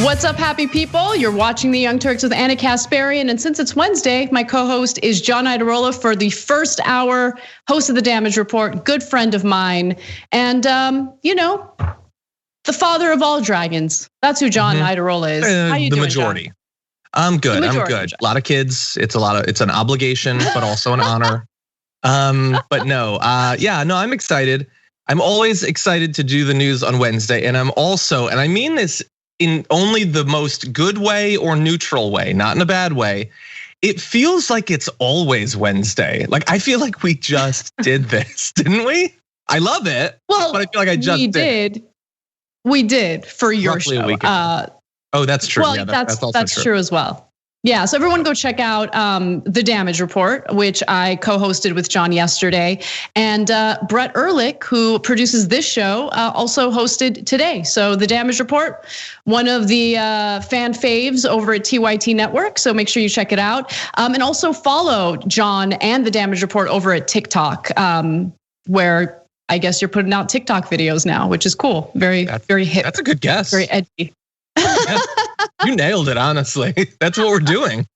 What's up, happy people? You're watching The Young Turks with Anna Kasparian. And since it's Wednesday, my co-host is John Iadarola for the first hour, host of The Damage Report, good friend of mine. And, the father of all dragons. That's who John Iadarola is. How you doing, the majority. John? I'm good. I'm good. A lot of kids. It's an obligation, but also an honor. But no, I'm excited. I'm always excited to do the news on Wednesday. And I'm also, and I mean this in only the most good way or neutral way, not in a bad way. It feels like it's always Wednesday. Like, I feel like we just did this, didn't we? I love it. Well, but I feel like I just did. We did for your roughly show. A week ago. Oh, that's true. Well, yeah, that's true as well. Yeah, so everyone go check out The Damage Report, which I co-hosted with John yesterday. And Brett Ehrlich, who produces this show, also hosted today. So The Damage Report, one of the fan faves over at TYT Network. So make sure you check it out. And also follow John and The Damage Report over at TikTok, where I guess you're putting out TikTok videos now, which is cool. Very hip. That's a good guess. Very edgy. You nailed it, honestly. That's what we're doing.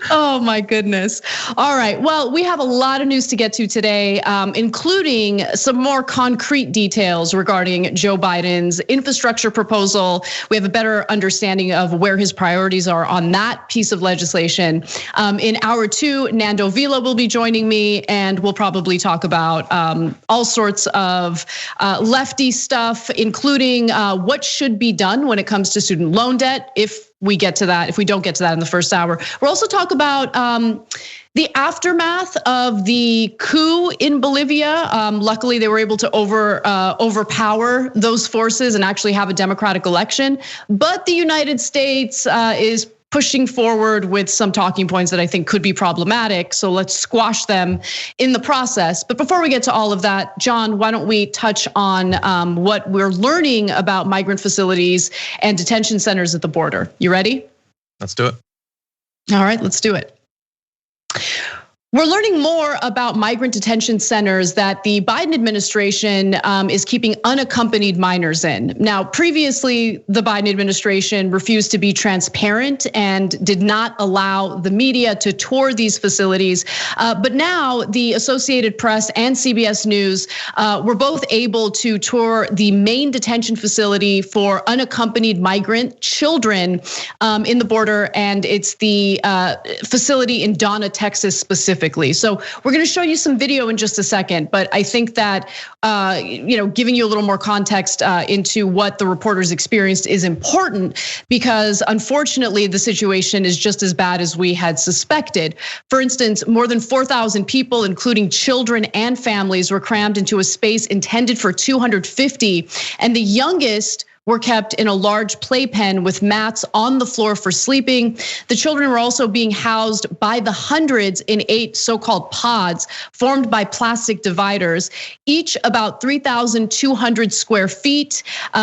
Oh my goodness. All right. Well, we have a lot of news to get to today, including some more concrete details regarding Joe Biden's infrastructure proposal. We have a better understanding of where his priorities are on that piece of legislation. In hour two, Nando Vila will be joining me, and we'll probably talk about all sorts of lefty stuff, including what should be done when it comes to student loan debt, if we get to that, if we don't get to that in the first hour. We'll also talk about the aftermath of the coup in Bolivia. Luckily, they were able to overpower those forces and actually have a democratic election. But the United States is pushing forward with some talking points that I think could be problematic. So let's squash them in the process. But before we get to all of that, John, why don't we touch on what we're learning about migrant facilities and detention centers at the border? You ready? Let's do it. All right, let's do it. We're learning more about migrant detention centers that the Biden administration is keeping unaccompanied minors in. Now, previously, the Biden administration refused to be transparent and did not allow the media to tour these facilities. But now the Associated Press and CBS News were both able to tour the main detention facility for unaccompanied migrant children in the border. And it's the facility in Donna, Texas specifically. So we're going to show you some video in just a second, but I think that giving you a little more context into what the reporters experienced is important, because unfortunately the situation is just as bad as we had suspected. For instance, more than 4,000 people, including children and families, were crammed into a space intended for 250, and the youngest were kept in a large playpen with mats on the floor for sleeping. The children were also being housed by the hundreds in 8 so-called pods formed by plastic dividers, each about 3,200 square feet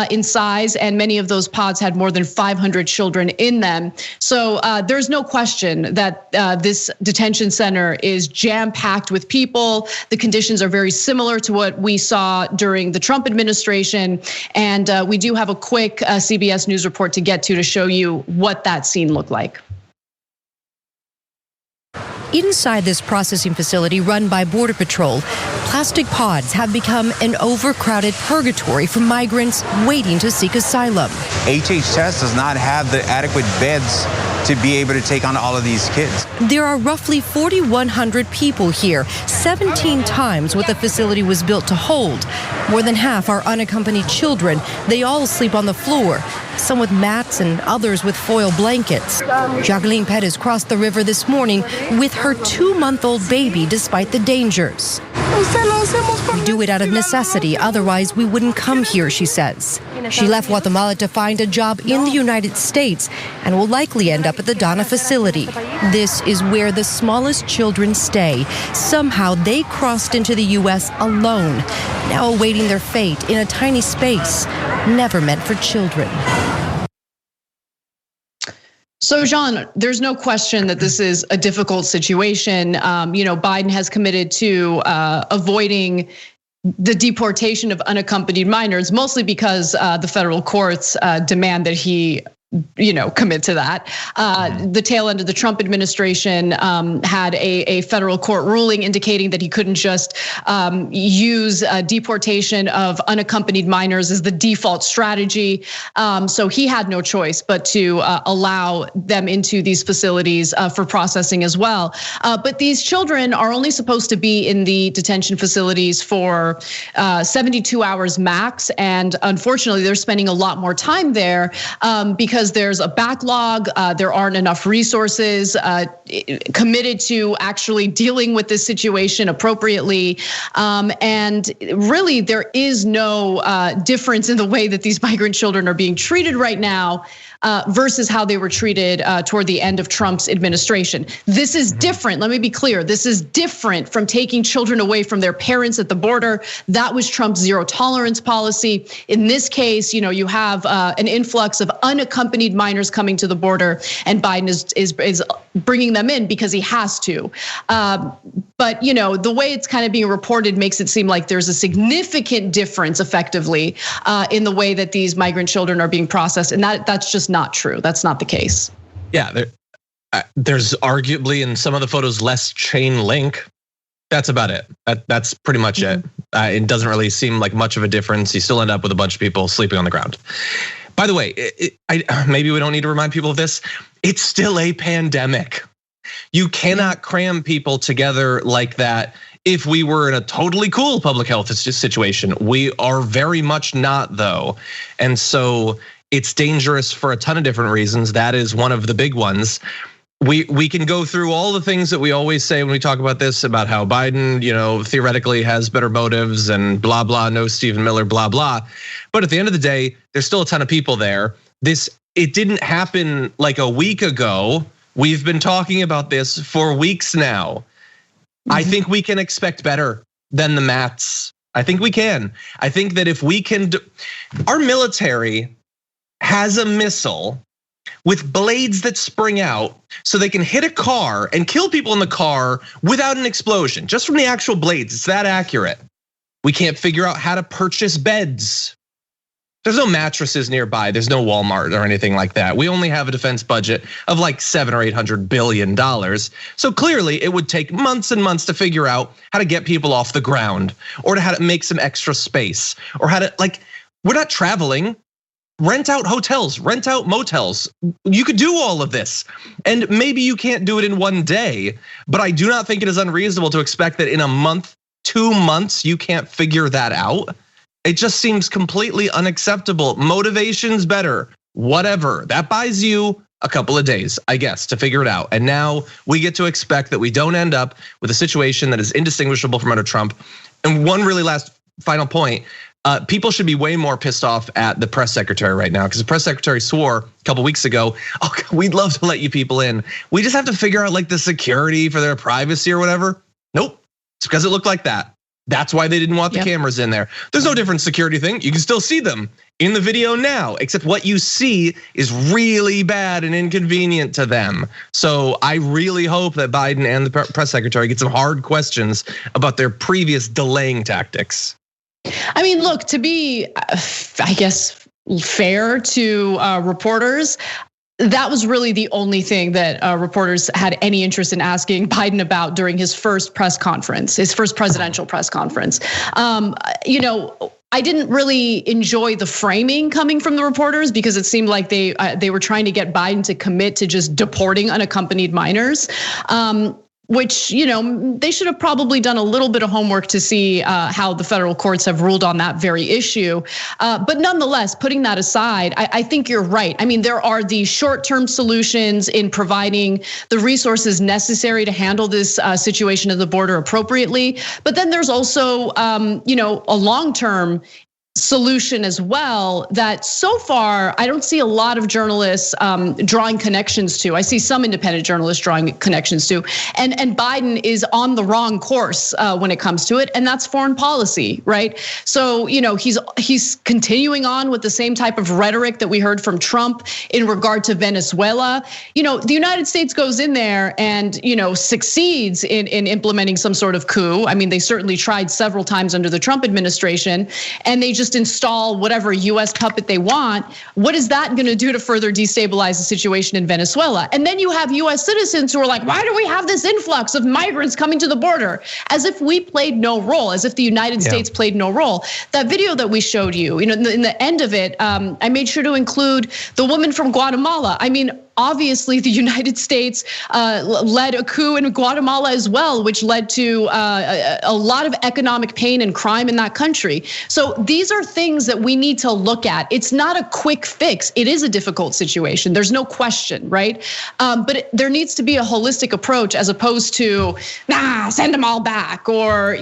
in size, and many of those pods had more than 500 children in them. So there's no question that this detention center is jam-packed with people. The conditions are very similar to what we saw during the Trump administration, and we do have a quick CBS News report to get to show you what that scene looked like. Inside this processing facility run by Border Patrol, plastic pods have become an overcrowded purgatory for migrants waiting to seek asylum. HHS does not have the adequate beds to be able to take on all of these kids. There are roughly 4,100 people here, 17 times what the facility was built to hold. More than half are unaccompanied children. They all sleep on the floor, some with mats and others with foil blankets. Jacqueline Perez crossed the river this morning with her 2-month-old baby despite the dangers. We do it out of necessity, otherwise we wouldn't come here, she says. She left Guatemala to find a job in the United States and will likely end up at the Donna facility. This is where the smallest children stay. Somehow they crossed into the US alone, now awaiting their fate in a tiny space never meant for children. So, John, there's no question that this is a difficult situation. Biden has committed to avoiding the deportation of unaccompanied minors, mostly because the federal courts demand that he commit to that. The tail end of the Trump administration had a federal court ruling indicating that he couldn't just use deportation of unaccompanied minors as the default strategy. So he had no choice but to allow them into these facilities for processing as well. But these children are only supposed to be in the detention facilities for 72 hours max. And unfortunately, they're spending a lot more time there because there's a backlog, there aren't enough resources committed to actually dealing with this situation appropriately. And really, there is no difference in the way that these migrant children are being treated right now versus how they were treated toward the end of Trump's administration. This is different. Let me be clear. This is different from taking children away from their parents at the border. That was Trump's zero tolerance policy. In this case, you have an influx of unaccompanied minors coming to the border, and Biden is bringing them in because he has to. But the way it's kind of being reported makes it seem like there's a significant difference, effectively, in the way that these migrant children are being processed, and that's just not true. That's not the case. Yeah, there's arguably in some of the photos less chain link. That's about it. That's pretty much it. It doesn't really seem like much of a difference. You still end up with a bunch of people sleeping on the ground. By the way, maybe we don't need to remind people of this. It's still a pandemic. You cannot cram people together like that. If we were in a totally cool public health situation, we are very much not, though. And so it's dangerous for a ton of different reasons. That is one of the big ones. We can go through all the things that we always say when we talk about this, about how Biden, theoretically has better motives and blah, blah, no Stephen Miller, blah, blah. But at the end of the day, there's still a ton of people there. It didn't happen like a week ago. We've been talking about this for weeks now. I think we can expect better than the Matts. I think we can. I think that if we can, our military has a missile with blades that spring out so they can hit a car and kill people in the car without an explosion, just from the actual blades. It's that accurate. We can't figure out how to purchase beds. There's no mattresses nearby. There's no Walmart or anything like that. We only have a defense budget of like $700 or $800 billion. So clearly it would take months and months to figure out how to get people off the ground, or to how to make some extra space, or how to, we're not traveling. Rent out hotels, rent out motels. You could do all of this. And maybe you can't do it in one day, but I do not think it is unreasonable to expect that in a month, 2 months, you can't figure that out. It just seems completely unacceptable. Motivation's better, whatever. That buys you a couple of days, I guess, to figure it out. And now we get to expect that we don't end up with a situation that is indistinguishable from under Trump. And one really last final point. People should be way more pissed off at the press secretary right now, because the press secretary swore a couple weeks ago, "Oh, we'd love to let you people in. We just have to figure out the security for their privacy or whatever." Nope, it's because it looked like that. That's why they didn't want the cameras in there. There's no different security thing. You can still see them in the video now, except what you see is really bad and inconvenient to them. So I really hope that Biden and the press secretary get some hard questions about their previous delaying tactics. I mean, look, to be, I guess, fair to reporters, that was really the only thing that reporters had any interest in asking Biden about during his first press conference, his first presidential press conference. I didn't really enjoy the framing coming from the reporters, because it seemed like they were trying to get Biden to commit to just deporting unaccompanied minors. Which, they should have probably done a little bit of homework to see how the federal courts have ruled on that very issue. But nonetheless, putting that aside, I think you're right. I mean, there are the short-term solutions in providing the resources necessary to handle this situation at the border appropriately. But then there's also, a long-term solution as well that so far I don't see a lot of journalists drawing connections to. I see some independent journalists drawing connections to, and Biden is on the wrong course when it comes to it, and that's foreign policy, right? So he's continuing on with the same type of rhetoric that we heard from Trump in regard to Venezuela. The United States goes in there and succeeds in implementing some sort of coup. I mean, they certainly tried several times under the Trump administration, and they just just install whatever US puppet they want, what is that gonna do to further destabilize the situation in Venezuela? And then you have US citizens who are like, why do we have this influx of migrants coming to the border? As if we played no role, as if the United States played no role. That video that we showed you, in the end of it, I made sure to include the woman from Guatemala. I mean, obviously, the United States led a coup in Guatemala as well, which led to a lot of economic pain and crime in that country. So these are things that we need to look at. It's not a quick fix. It is a difficult situation. There's no question, right? But there needs to be a holistic approach as opposed to, send them all back, or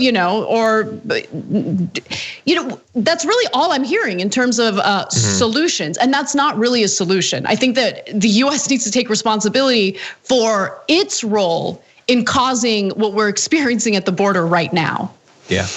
that's really all I'm hearing in terms of solutions. And that's not really a solution. I think that the US needs to take responsibility for its role in causing what we're experiencing at the border right now. Yeah.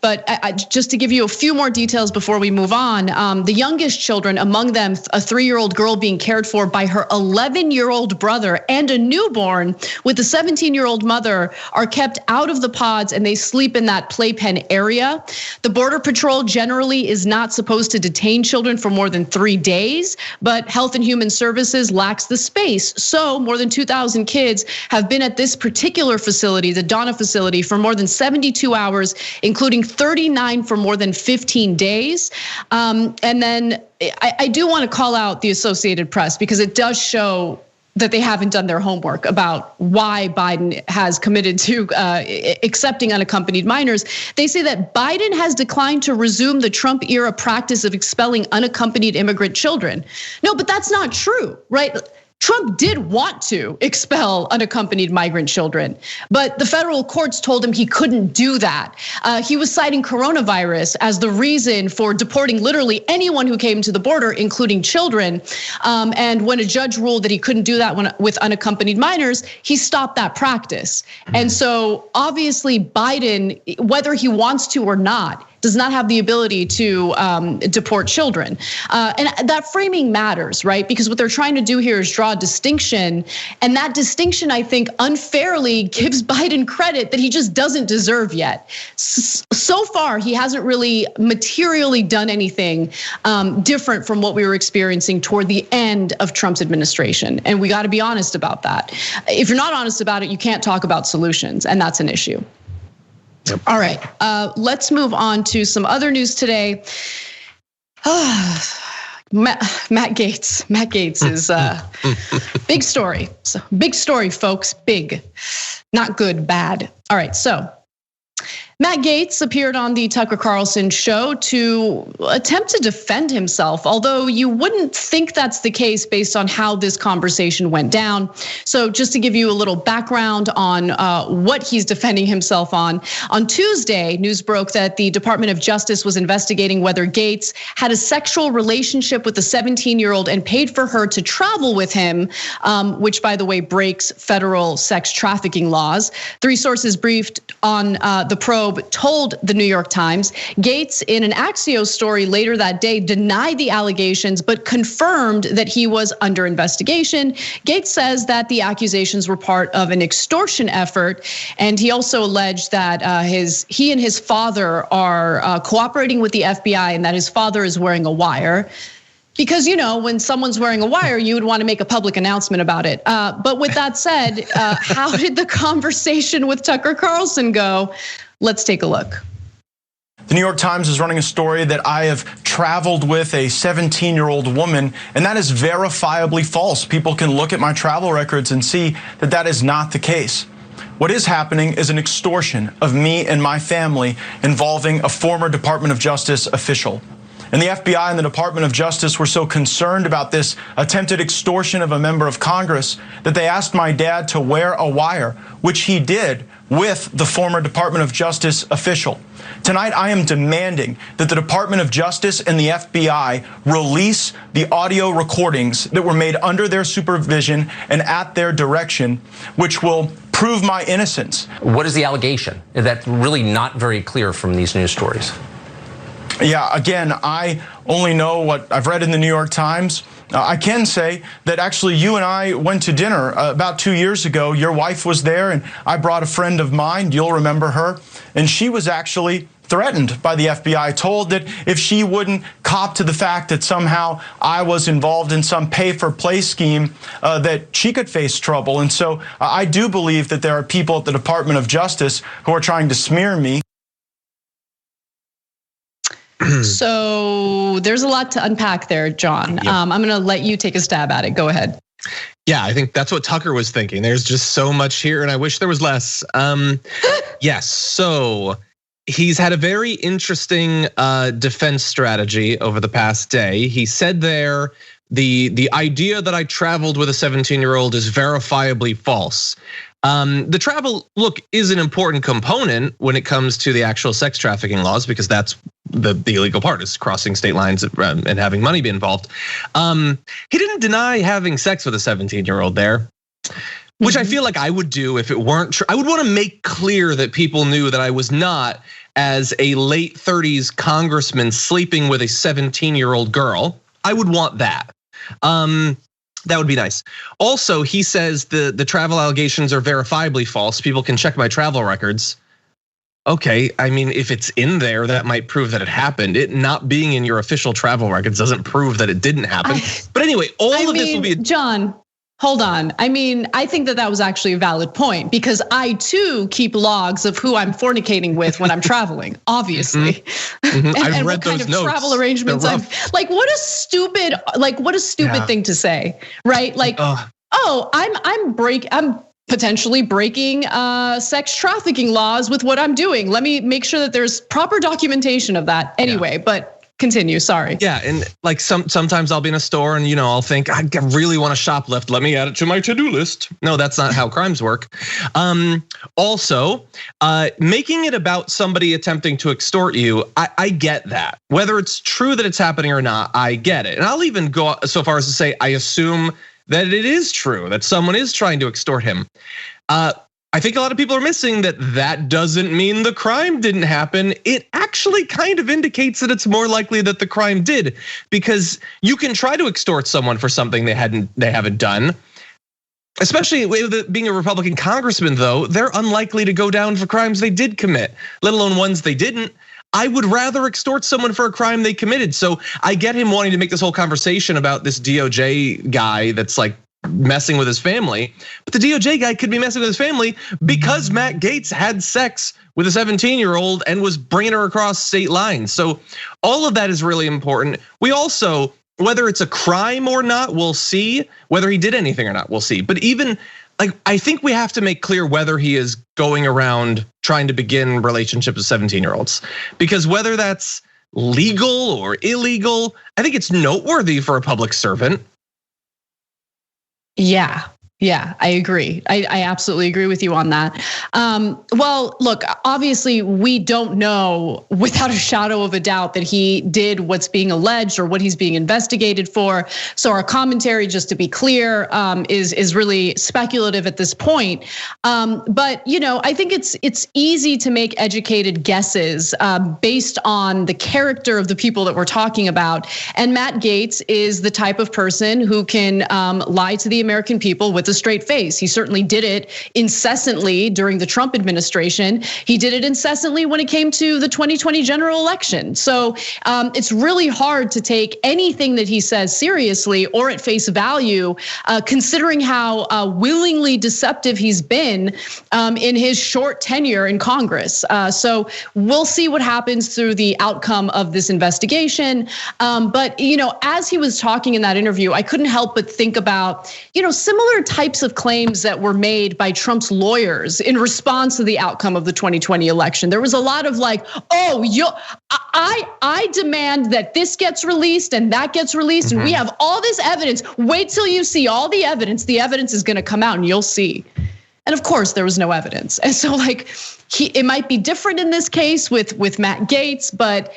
But just to give you a few more details before we move on, the youngest children, among them a 3-year-old girl being cared for by her 11-year-old brother and a newborn with a 17-year-old mother, are kept out of the pods and they sleep in that playpen area. The Border Patrol generally is not supposed to detain children for more than 3 days, but Health and Human Services lacks the space. So more than 2,000 kids have been at this particular facility, the Donna facility, for more than 72 hours, including 39 for more than 15 days. And then I do want to call out the Associated Press because it does show that they haven't done their homework about why Biden has committed to accepting unaccompanied minors. They say that Biden has declined to resume the Trump era practice of expelling unaccompanied immigrant children. No, but that's not true, right? Trump did want to expel unaccompanied migrant children, but the federal courts told him he couldn't do that. He was citing coronavirus as the reason for deporting literally anyone who came to the border, including children. And when a judge ruled that he couldn't do that with unaccompanied minors, he stopped that practice. And so obviously Biden, whether he wants to or not, does not have the ability to deport children. And that framing matters, right? Because what they're trying to do here is draw a distinction. And that distinction, I think, unfairly gives Biden credit that he just doesn't deserve yet. So far, he hasn't really materially done anything different from what we were experiencing toward the end of Trump's administration. And we got to be honest about that. If you're not honest about it, you can't talk about solutions, and that's an issue. Yep. All right, let's move on to some other news today. Matt Gaetz. Matt Gaetz is big story. So big story, folks. Big, not good, bad. All right, so Matt Gaetz appeared on the Tucker Carlson show to attempt to defend himself, although you wouldn't think that's the case based on how this conversation went down. So just to give you a little background on what he's defending himself on Tuesday, news broke that the Department of Justice was investigating whether Gaetz had a sexual relationship with a 17-year-old and paid for her to travel with him, which, by the way, breaks federal sex trafficking laws. 3 sources briefed on the probe told the New York Times. Gaetz, in an Axios story later that day, denied the allegations, but confirmed that he was under investigation. Gaetz says that the accusations were part of an extortion effort. And he also alleged that he and his father are cooperating with the FBI and that his father is wearing a wire. Because, when someone's wearing a wire, you would want to make a public announcement about it. But with that said, how did the conversation with Tucker Carlson go? Let's take a look. The New York Times is running a story that I have traveled with a 17-year-old woman, and that is verifiably false. People can look at my travel records and see that that is not the case. What is happening is an extortion of me and my family involving a former Department of Justice official. And the FBI and the Department of Justice were so concerned about this attempted extortion of a member of Congress that they asked my dad to wear a wire, which he did with the former Department of Justice official. Tonight, I am demanding that the Department of Justice and the FBI release the audio recordings that were made under their supervision and at their direction, which will prove my innocence. What is the allegation? That's really not very clear from these news stories. Yeah, again, I only know what I've read in the New York Times. I can say that actually you and I went to dinner about 2 years ago. Your wife was there and I brought a friend of mine, you'll remember her, and she was actually threatened by the FBI, told that if she wouldn't cop to the fact that somehow I was involved in some pay-for-play scheme, that she could face trouble. And so I do believe that there are people at the Department of Justice who are trying to smear me. So there's a lot to unpack there, John. Yep. I'm going to let you take a stab at it. Go ahead. Yeah, I think that's what Tucker was thinking. There's just so much here, and I wish there was less. Yes, so he's had a very interesting defense strategy over the past day. He said there, the idea that I traveled with a 17-year-old is verifiably false. The travel, look, is an important component when it comes to the actual sex trafficking laws, because that's the illegal part, is crossing state lines and having money be involved. He didn't deny having sex with a 17-year-old there, which I feel like I would do if it weren't true. I would want to make clear that people knew that I was not, as a late 30s congressman, sleeping with a 17-year-old girl. I would want that. That would be nice. Also, he says the travel allegations are verifiably false. People can check my travel records. Okay, I mean, if it's in there, that might prove that it happened. It not being in your official travel records doesn't prove that it didn't happen. But anyway, all of this will be John, hold on. I mean, I think that was actually a valid point, because I too keep logs of who I'm fornicating with when I'm traveling, obviously. And I've read what kind those of notes. Travel arrangements I've, like, what a stupid thing to say, right? Like, I'm potentially breaking sex trafficking laws with what I'm doing. Let me make sure that there's proper documentation of that anyway, but continue, sorry. Yeah, and like sometimes I'll be in a store and I'll think, I really want to shoplift. Let me add it to my to-do list. No, that's not how crimes work. Also, making it about somebody attempting to extort you, I get that. Whether it's true that it's happening or not, I get it. And I'll even go so far as to say, I assume that it is true that someone is trying to extort him. I think a lot of people are missing that doesn't mean the crime didn't happen. It actually kind of indicates that it's more likely that the crime did, because you can try to extort someone for something they haven't done. Especially with being a Republican congressman, though, they're unlikely to go down for crimes they did commit, let alone ones they didn't. I would rather extort someone for a crime they committed. So I get him wanting to make this whole conversation about this DOJ guy that's like messing with his family, but the DOJ guy could be messing with his family because Matt Gaetz had sex with a 17-year-old and was bringing her across state lines. So all of that is really important. We also, whether it's a crime or not, we'll see. Whether he did anything or not, we'll see. But even like, I think we have to make clear whether he is going around trying to begin relationships with 17-year-olds, because whether that's legal or illegal, I think it's noteworthy for a public servant. Yeah, I agree. I absolutely agree with you on that. Well, look, obviously we don't know without a shadow of a doubt that he did what's being alleged or what he's being investigated for. So our commentary, just to be clear, is really speculative at this point. But I think it's easy to make educated guesses based on the character of the people that we're talking about. And Matt Gaetz is the type of person who can lie to the American people with a straight face. He certainly did it incessantly during the Trump administration. He did it incessantly when it came to the 2020 general election. So it's really hard to take anything that he says seriously or at face value, considering how willingly deceptive he's been in his short tenure in Congress. So we'll see what happens through the outcome of this investigation. But as he was talking in that interview, I couldn't help but think about similar types of claims that were made by Trump's lawyers in response to the outcome of the 2020 election. There was a lot of like, I demand that this gets released and that gets released, and we have all this evidence. Wait till you see all the evidence. The evidence is going to come out and you'll see. And of course, there was no evidence. And so it might be different in this case with Matt Gaetz, but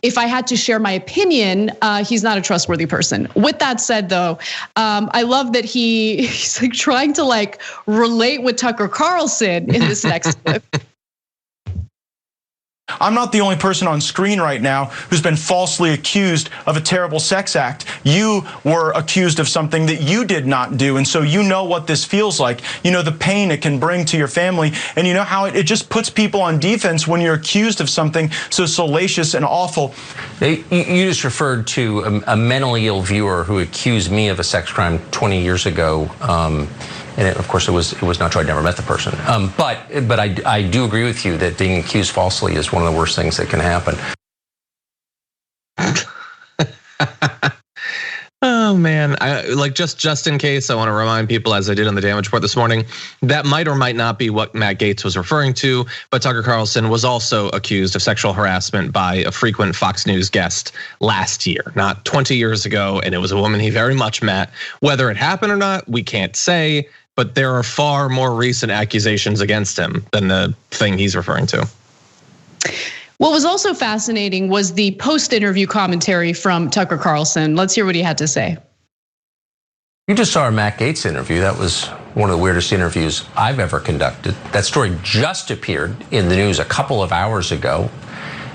if I had to share my opinion, he's not a trustworthy person. With that said, though, I love that he's like trying to relate with Tucker Carlson in this next clip. I'm not the only person on screen right now who's been falsely accused of a terrible sex act. You were accused of something that you did not do, and so you know what this feels like. You know the pain it can bring to your family, and you know how it just puts people on defense when you're accused of something so salacious and awful. You just referred to a mentally ill viewer who accused me of a sex crime 20 years ago. And of course, it was not true. I never met the person. But I do agree with you that being accused falsely is one of the worst things that can happen. Oh man, just in case, I want to remind people, as I did on the damage report this morning, that might or might not be what Matt Gaetz was referring to. But Tucker Carlson was also accused of sexual harassment by a frequent Fox News guest last year, not 20 years ago, and it was a woman he very much met. Whether it happened or not, we can't say. But there are far more recent accusations against him than the thing he's referring to. What was also fascinating was the post-interview commentary from Tucker Carlson. Let's hear what he had to say. You just saw our Matt Gaetz interview. That was one of the weirdest interviews I've ever conducted. That story just appeared in the news a couple of hours ago.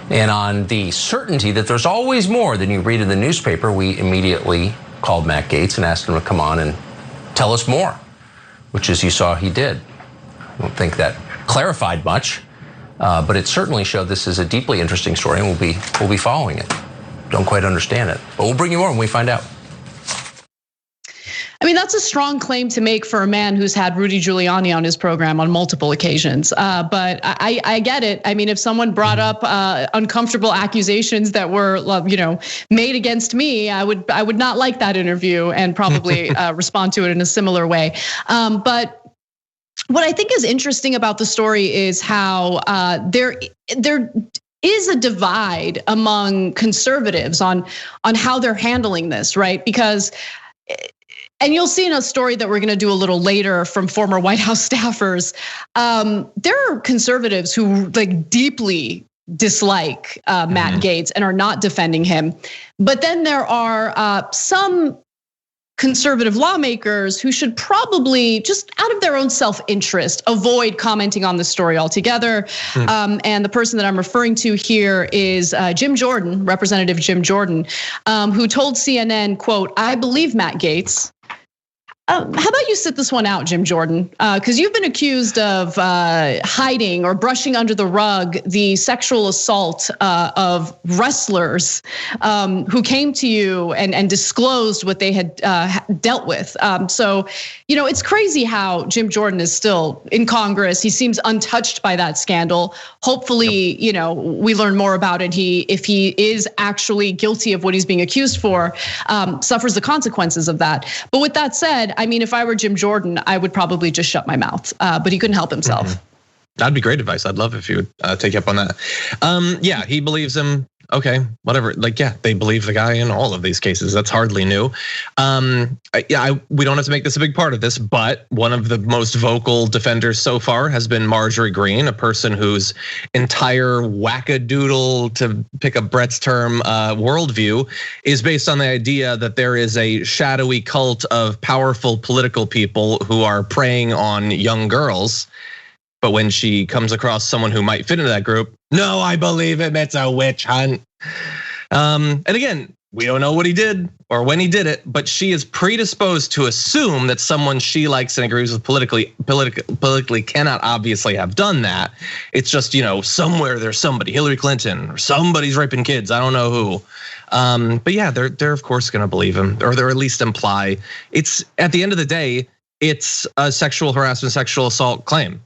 And on the certainty that there's always more than you read in the newspaper, we immediately called Matt Gaetz and asked him to come on and tell us more, which, as you saw, he did. I don't think that clarified much. But it certainly showed this is a deeply interesting story, and we'll be following it. Don't quite understand it, but we'll bring you more when we find out. I mean, that's a strong claim to make for a man who's had Rudy Giuliani on his program on multiple occasions. But I get it. I mean, if someone brought up uncomfortable accusations that were, made against me, I would not like that interview and probably respond to it in a similar way. But what I think is interesting about the story is how there is a divide among conservatives on how they're handling this, right? Because, and you'll see in a story that we're going to do a little later from former White House staffers, there are conservatives who deeply dislike Matt Gaetz and are not defending him. But then there are some conservative lawmakers who should probably, just out of their own self-interest, avoid commenting on the story altogether. And the person that I'm referring to here is Jim Jordan, Representative Jim Jordan, who told CNN, quote, "I believe Matt Gaetz." How about you sit this one out, Jim Jordan? Because you've been accused of hiding or brushing under the rug the sexual assault of wrestlers who came to you and disclosed what they had dealt with. So, it's crazy how Jim Jordan is still in Congress. He seems untouched by that scandal. Hopefully, we learn more about it. If he is actually guilty of what he's being accused for, suffers the consequences of that. But with that said, I mean, if I were Jim Jordan, I would probably just shut my mouth, but he couldn't help himself. That'd be great advice. I'd love if you would take you up on that. Yeah, he believes him. Okay, whatever. They believe the guy in all of these cases. That's hardly new. We don't have to make this a big part of this, but one of the most vocal defenders so far has been Marjorie Greene, a person whose entire wackadoodle, to pick up Brett's term, worldview is based on the idea that there is a shadowy cult of powerful political people who are preying on young girls. But when she comes across someone who might fit into that group, no, I believe him, it's a witch hunt. And again, we don't know what he did or when he did it, but she is predisposed to assume that someone she likes and agrees with politically cannot obviously have done that. It's just, somewhere there's somebody, Hillary Clinton, or somebody's raping kids, I don't know who. But yeah, they're of course gonna believe him, or they're at least imply. It's, at the end of the day, it's a sexual harassment, sexual assault claim.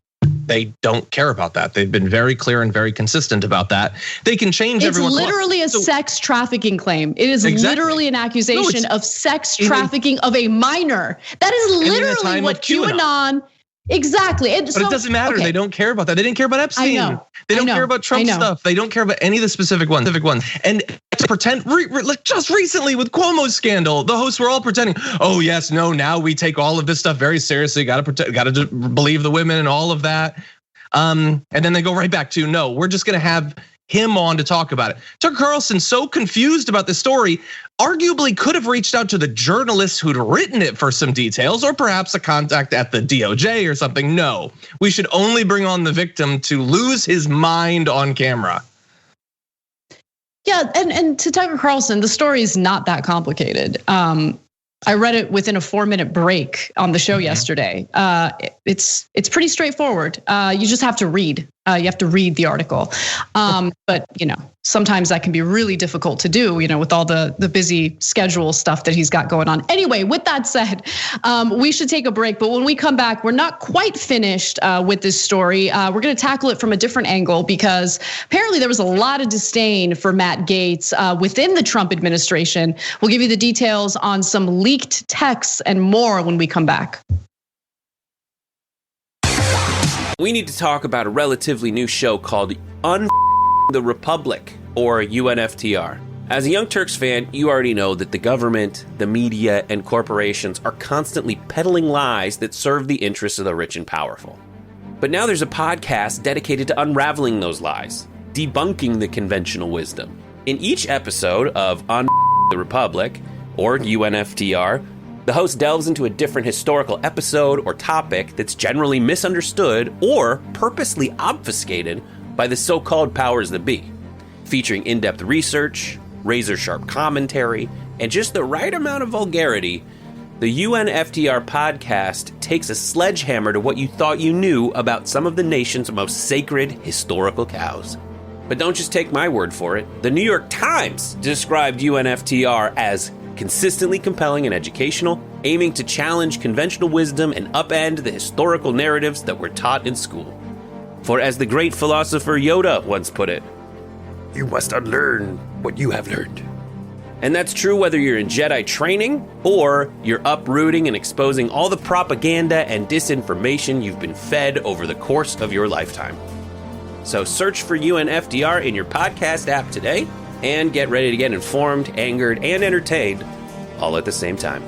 They don't care about that. They've been very clear and very consistent about that. They can change everyone. It's literally a sex trafficking claim. It is literally an accusation of sex trafficking of a minor. That is literally what QAnon. Exactly. But it doesn't matter. Okay. They don't care about that. They didn't care about Epstein. They don't care about Trump stuff. They don't care about any of the specific ones. And to pretend, just recently with Cuomo's scandal, the hosts were all pretending, oh yes, no, now we take all of this stuff very seriously. Got to believe the women and all of that. And then they go right back to, no, we're just gonna have him on to talk about it. Tucker Carlson, so confused about this story, arguably could have reached out to the journalist who'd written it for some details, or perhaps a contact at the DOJ or something. No, we should only bring on the victim to lose his mind on camera. Yeah, and to Tucker Carlson, the story is not that complicated. I read it within a 4-minute break on the show yesterday. It's pretty straightforward. You just have to read. You have to read the article. But sometimes that can be really difficult to do, with all the busy schedule stuff that he's got going on. Anyway, with that said, we should take a break. But when we come back, we're not quite finished with this story. We're going to tackle it from a different angle because apparently there was a lot of disdain for Matt Gaetz within the Trump administration. We'll give you the details on some leaked texts and more when we come back. We need to talk about a relatively new show called the Republic, or UNFTR. As a Young Turks fan, you already know that the government, the media, and corporations are constantly peddling lies that serve the interests of the rich and powerful. But now there's a podcast dedicated to unraveling those lies, debunking the conventional wisdom. In each episode of the Republic, or UNFTR, the host delves into a different historical episode or topic that's generally misunderstood or purposely obfuscated by the so-called powers that be, featuring in-depth research, razor-sharp commentary, and just the right amount of vulgarity. The UNFTR podcast takes a sledgehammer to what you thought you knew about some of the nation's most sacred historical cows. But don't just take my word for it. The New York Times described UNFTR as consistently compelling and educational, aiming to challenge conventional wisdom and upend the historical narratives that were taught in school. For as the great philosopher Yoda once put it, you must unlearn what you have learned. And that's true whether you're in Jedi training or you're uprooting and exposing all the propaganda and disinformation you've been fed over the course of your lifetime. So search for UNFTR in your podcast app today and get ready to get informed, angered, and entertained all at the same time.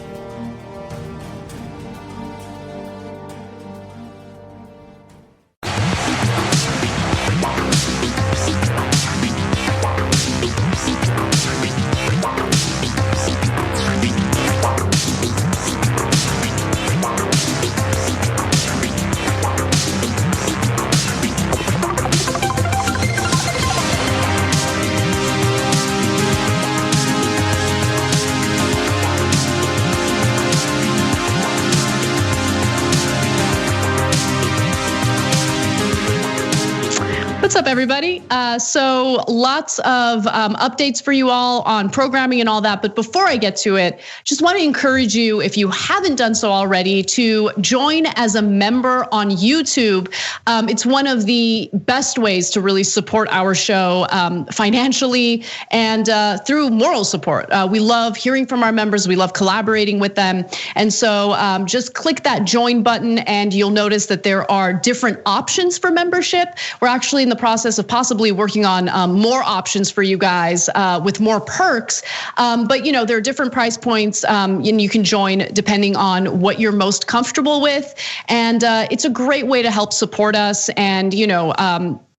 What's up, everybody? So lots of updates for you all on programming and all that. But before I get to it, just want to encourage you, if you haven't done so already, to join as a member on YouTube. It's one of the best ways to really support our show financially and through moral support. We love hearing from our members. We love collaborating with them. And so just click that join button and you'll notice that there are different options for membership. We're actually in the process of possibly working on more options for you guys with more perks. But there are different price points and you can join depending on what you're most comfortable with. And it's a great way to help support us and,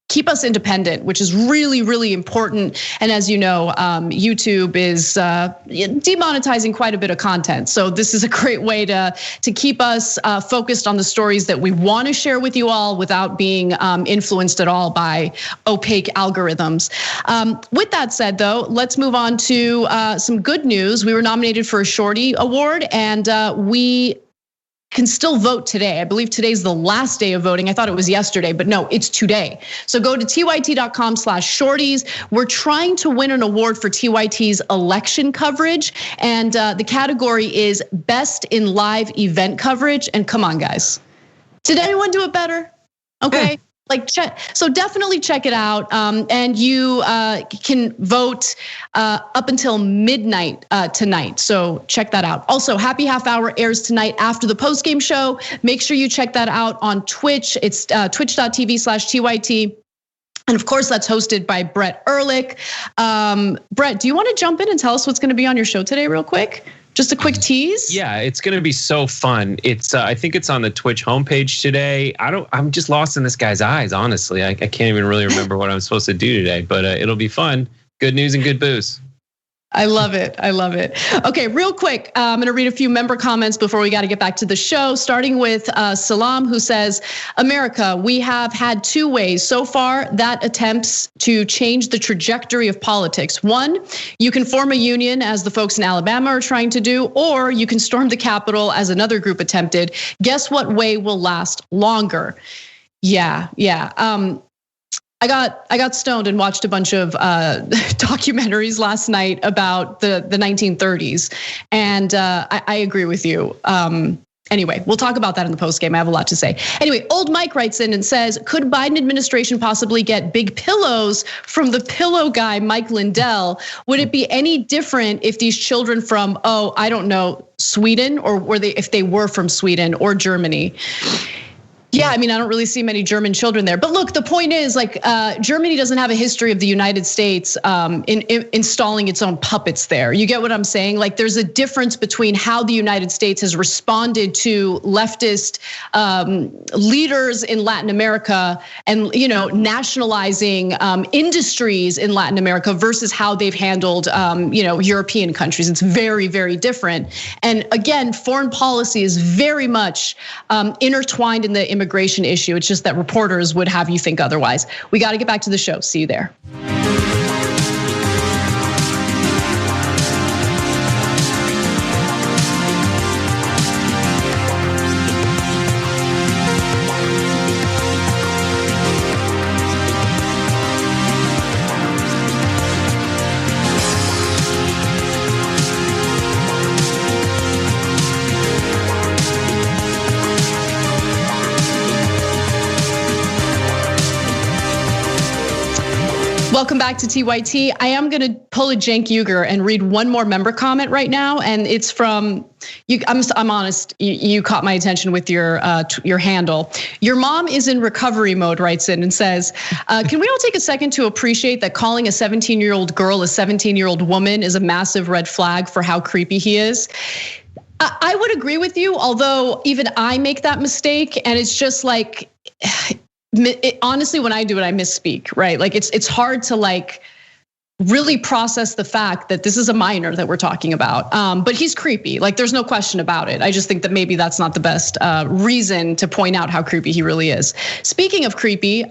keep us independent, which is really, really important. And as you know, YouTube is demonetizing quite a bit of content. So this is a great way to keep us focused on the stories that we want to share with you all without being influenced at all by opaque algorithms. With that said, though, let's move on to some good news. We were nominated for a Shorty Award, and we can still vote today. I believe today's the last day of voting. I thought it was yesterday, but no, it's today. So go to tyt.com/shorties. We're trying to win an award for TYT's election coverage. And the category is Best in Live Event Coverage. And come on, guys. Did anyone do it better? Okay. So definitely check it out. And you can vote up until midnight tonight. So check that out. Also, Happy Half Hour airs tonight after the postgame show. Make sure you check that out on Twitch. It's twitch.tv/TYT. And of course, that's hosted by Brett Ehrlich. Brett, do you want to jump in and tell us what's going to be on your show today real quick? Just a quick tease. Yeah, it's going to be so fun. It's I think it's on the Twitch homepage today. I'm just lost in this guy's eyes, honestly. I can't even really remember what I'm supposed to do today, but it'll be fun. Good news and good booze. I love it. I love it. Okay, real quick, I'm going to read a few member comments before we got to get back to the show, starting with Salam, who says, America, we have had two ways so far that attempts to change the trajectory of politics. One, you can form a union as the folks in Alabama are trying to do, or you can storm the Capitol as another group attempted. Guess what way will last longer? Yeah. I got stoned and watched a bunch of documentaries last night about the 1930s, and I agree with you. Anyway, we'll talk about that in the post game. I have a lot to say. Anyway, old Mike writes in and says, could Biden administration possibly get big pillows from the pillow guy, Mike Lindell? Would it be any different if these children from, I don't know, Sweden, or if they were from Sweden or Germany? Yeah, I mean, I don't really see many German children there. But look, the point is, like, Germany doesn't have a history of the United States in installing its own puppets there. You get what I'm saying? Like, there's a difference between how the United States has responded to leftist leaders in Latin America and, nationalizing industries in Latin America versus how they've handled, European countries. It's very, very different. And again, foreign policy is very much intertwined in the immigration issue. It's just that reporters would have you think otherwise. We got to get back to the show. See you there. Welcome back to TYT. I am going to pull a Cenk Uygur and read one more member comment right now, and it's from you. I'm honest. You caught my attention with your handle. Your mom is in recovery mode. Writes in and says, "Can we all take a second to appreciate that calling a 17-year-old girl a 17-year-old woman is a massive red flag for how creepy he is?" I would agree with you, although even I make that mistake, and it's just like. Honestly, when I do it, I misspeak, right? Like it's hard to really process the fact that this is a minor that we're talking about. But he's creepy, like there's no question about it. I just think that maybe that's not the best reason to point out how creepy he really is. Speaking of creepy,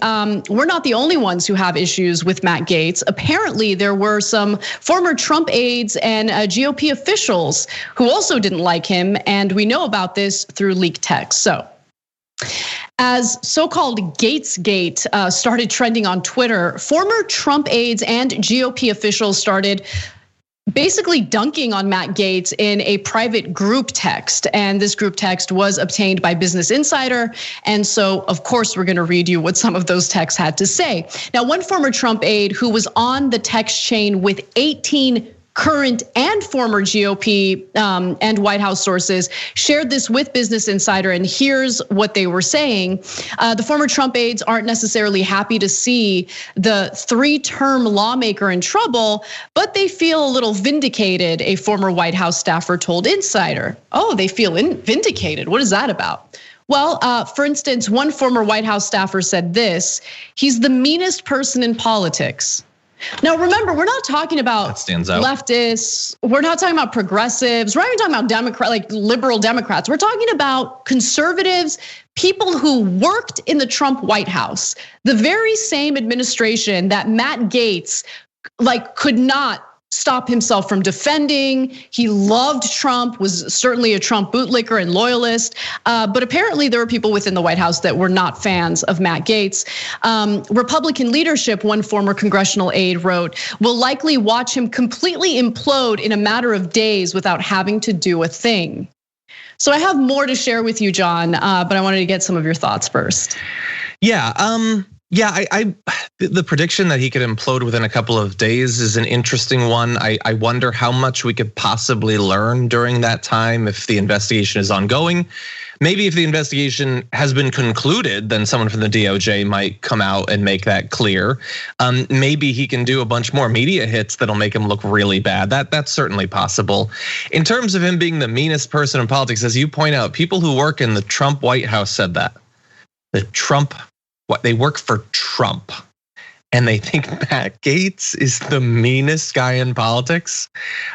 we're not the only ones who have issues with Matt Gaetz. Apparently there were some former Trump aides and GOP officials who also didn't like him. And we know about this through leaked text. So, as so-called GaetzGate started trending on Twitter, former Trump aides and GOP officials started basically dunking on Matt Gaetz in a private group text. And this group text was obtained by Business Insider. And so, of course, we're going to read you what some of those texts had to say. Now, one former Trump aide who was on the text chain with 18 current and former GOP and White House sources shared this with Business Insider, and here's what they were saying. The former Trump aides aren't necessarily happy to see the 3-term lawmaker in trouble, but they feel a little vindicated, a former White House staffer told Insider. Oh, they feel vindicated. What is that about? Well, for instance, one former White House staffer said this: he's the meanest person in politics. Now, remember, we're not talking about leftists. We're not talking about progressives. We're not even talking about liberal Democrats. We're talking about conservatives, people who worked in the Trump White House, the very same administration that Matt Gaetz could not stop himself from defending. He loved Trump, was certainly a Trump bootlicker and loyalist. But apparently there were people within the White House that were not fans of Matt Gaetz. Republican leadership, one former congressional aide wrote, will likely watch him completely implode in a matter of days without having to do a thing. So I have more to share with you, John, but I wanted to get some of your thoughts first. The prediction that he could implode within a couple of days is an interesting one. I wonder how much we could possibly learn during that time if the investigation is ongoing. Maybe if the investigation has been concluded, then someone from the DOJ might come out and make that clear. Maybe he can do a bunch more media hits that'll make him look really bad. That's certainly possible. In terms of him being the meanest person in politics, as you point out, people who work in the Trump White House said that. They work for Trump. and they think Matt Gaetz is the meanest guy in politics.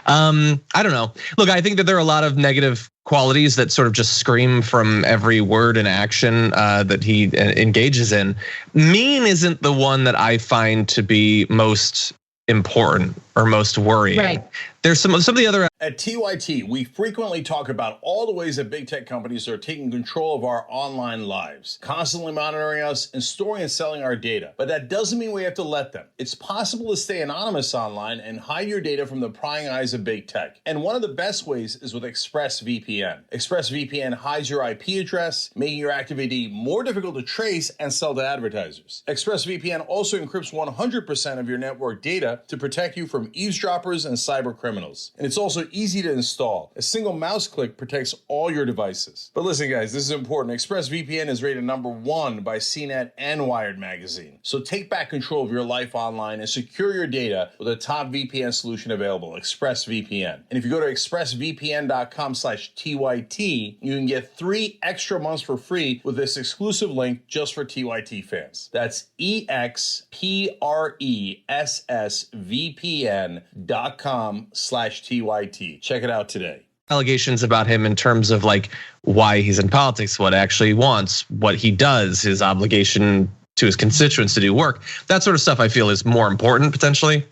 I don't know. Look, I think that there are a lot of negative qualities that sort of just scream from every word and action that he engages in. Mean isn't the one that I find to be most important or most worrying. Right. There's some of the other. At TYT, we frequently talk about all the ways that big tech companies are taking control of our online lives, constantly monitoring us and storing and selling our data. But that doesn't mean we have to let them. It's possible to stay anonymous online and hide your data from the prying eyes of big tech. And one of the best ways is with ExpressVPN. ExpressVPN hides your IP address, making your active ID more difficult to trace and sell to advertisers. ExpressVPN also encrypts 100% of your network data to protect you from eavesdroppers and cyber criminals. And it's also easy to install. A single mouse click protects all your devices. But listen, guys, this is important. ExpressVPN is rated #1 by CNET and Wired magazine. So take back control of your life online and secure your data with a top VPN solution available, ExpressVPN. And if you go to expressvpn.com/TYT, you can get 3 extra months for free with this exclusive link just for TYT fans. That's expressvpn.com/TYT. Check it out today. Allegations about him in terms of like why he's in politics, what actually wants, what he does, his obligation to his constituents to do work. That sort of stuff I feel is more important potentially.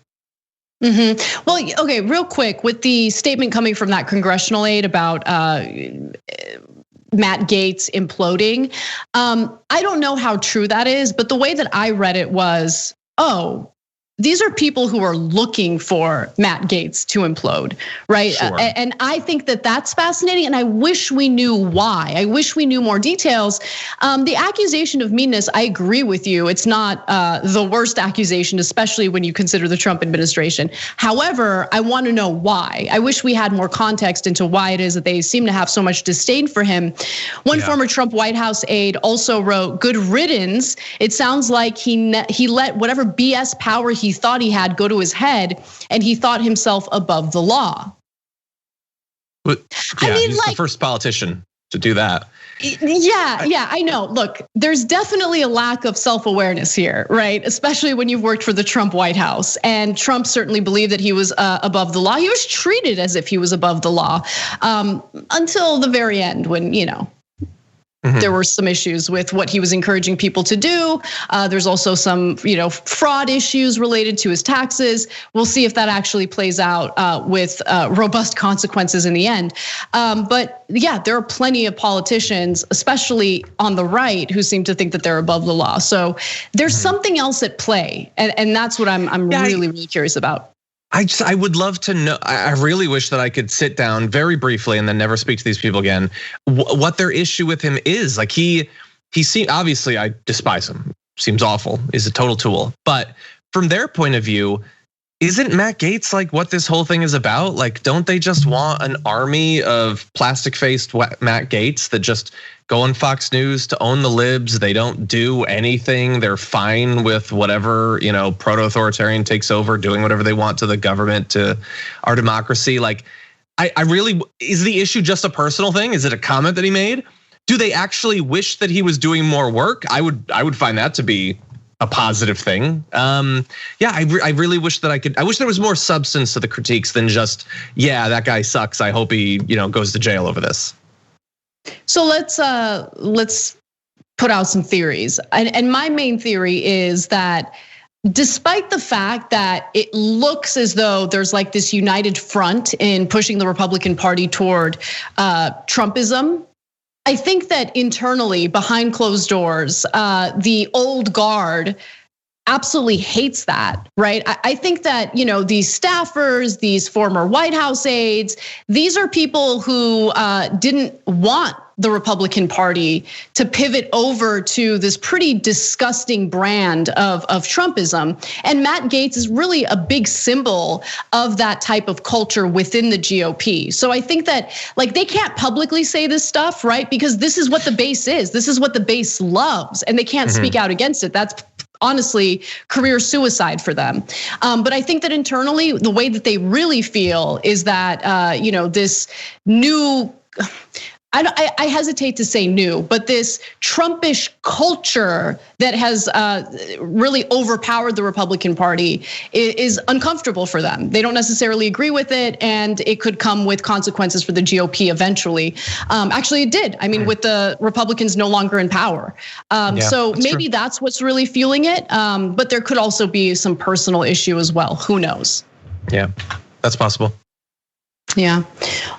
Well, okay, real quick, with the statement coming from that congressional aide about Matt Gaetz imploding, I don't know how true that is, but the way that I read it was, these are people who are looking for Matt Gaetz to implode, right? Sure. And I think that that's fascinating, and I wish we knew why. I wish we knew more details. The accusation of meanness, I agree with you. It's not the worst accusation, especially when you consider the Trump administration. However, I want to know why. I wish we had more context into why it is that they seem to have so much disdain for him. One former Trump White House aide also wrote, "Good riddance." It sounds like he let whatever BS power he thought he had go to his head, and he thought himself above the law. But yeah, I mean, he's the first politician to do that. Yeah, I know. Look, there's definitely a lack of self-awareness here, right? Especially when you've worked for the Trump White House. And Trump certainly believed that he was above the law. He was treated as if he was above the law until the very end when, there were some issues with what he was encouraging people to do. There's also some, fraud issues related to his taxes. We'll see if that actually plays out with robust consequences in the end. But yeah, there are plenty of politicians, especially on the right, who seem to think that they're above the law. So there's something else at play, and that's what I'm really curious about. I would love to know. I really wish that I could sit down very briefly and then never speak to these people again. What their issue with him is. Like he seems, obviously I despise him. Seems awful. He's a total tool. But from their point of view, isn't Matt Gaetz like what this whole thing is about? Like, don't they just want an army of plastic-faced Matt Gaetz that just go on Fox News to own the libs? They don't do anything. They're fine with whatever, proto-authoritarian takes over, doing whatever they want to the government, to our democracy. Like, I really, is the issue just a personal thing? Is it a comment that he made? Do they actually wish that he was doing more work? I would find that to be a positive thing. I really wish that I wish there was more substance to the critiques than just, that guy sucks. I hope he, goes to jail over this. So let's put out some theories. And my main theory is that despite the fact that it looks as though there's like this united front in pushing the Republican Party toward Trumpism, I think that internally, behind closed doors, the old guard absolutely hates that, right? I think that, these staffers, these former White House aides, these are people who didn't want the Republican Party to pivot over to this pretty disgusting brand of Trumpism. And Matt Gaetz is really a big symbol of that type of culture within the GOP. So I think that they can't publicly say this stuff, right? Because this is what the base is. This is what the base loves, and they can't speak out against it. That's honestly career suicide for them. But I think that internally, the way that they really feel is that, this new, I hesitate to say new, but this Trumpish culture that has really overpowered the Republican Party is uncomfortable for them. They don't necessarily agree with it, and it could come with consequences for the GOP eventually. Actually, it did. I mean, with the Republicans no longer in power. So maybe that's what's really fueling it. But there could also be some personal issue as well. Who knows? Yeah, that's possible. Yeah.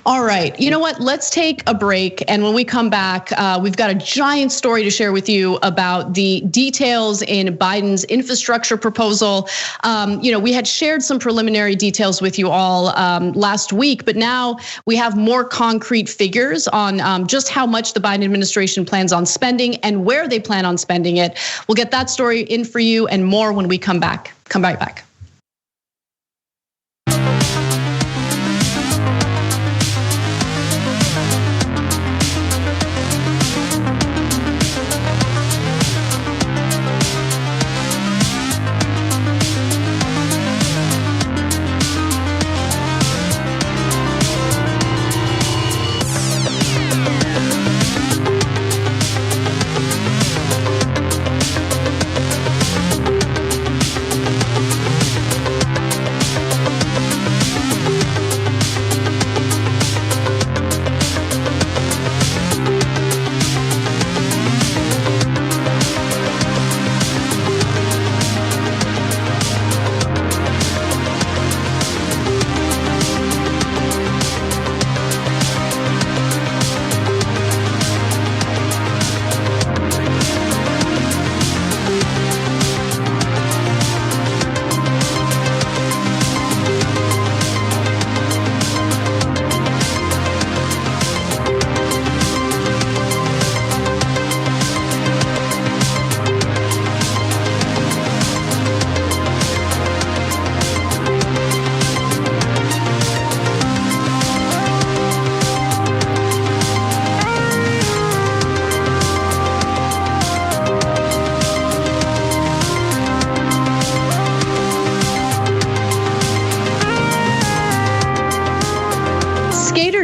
All right. You know what? Let's take a break. And when we come back, we've got a giant story to share with you about the details in Biden's infrastructure proposal. We had shared some preliminary details with you all last week, but now we have more concrete figures on just how much the Biden administration plans on spending and where they plan on spending it. We'll get that story in for you and more when we come back. Come right back.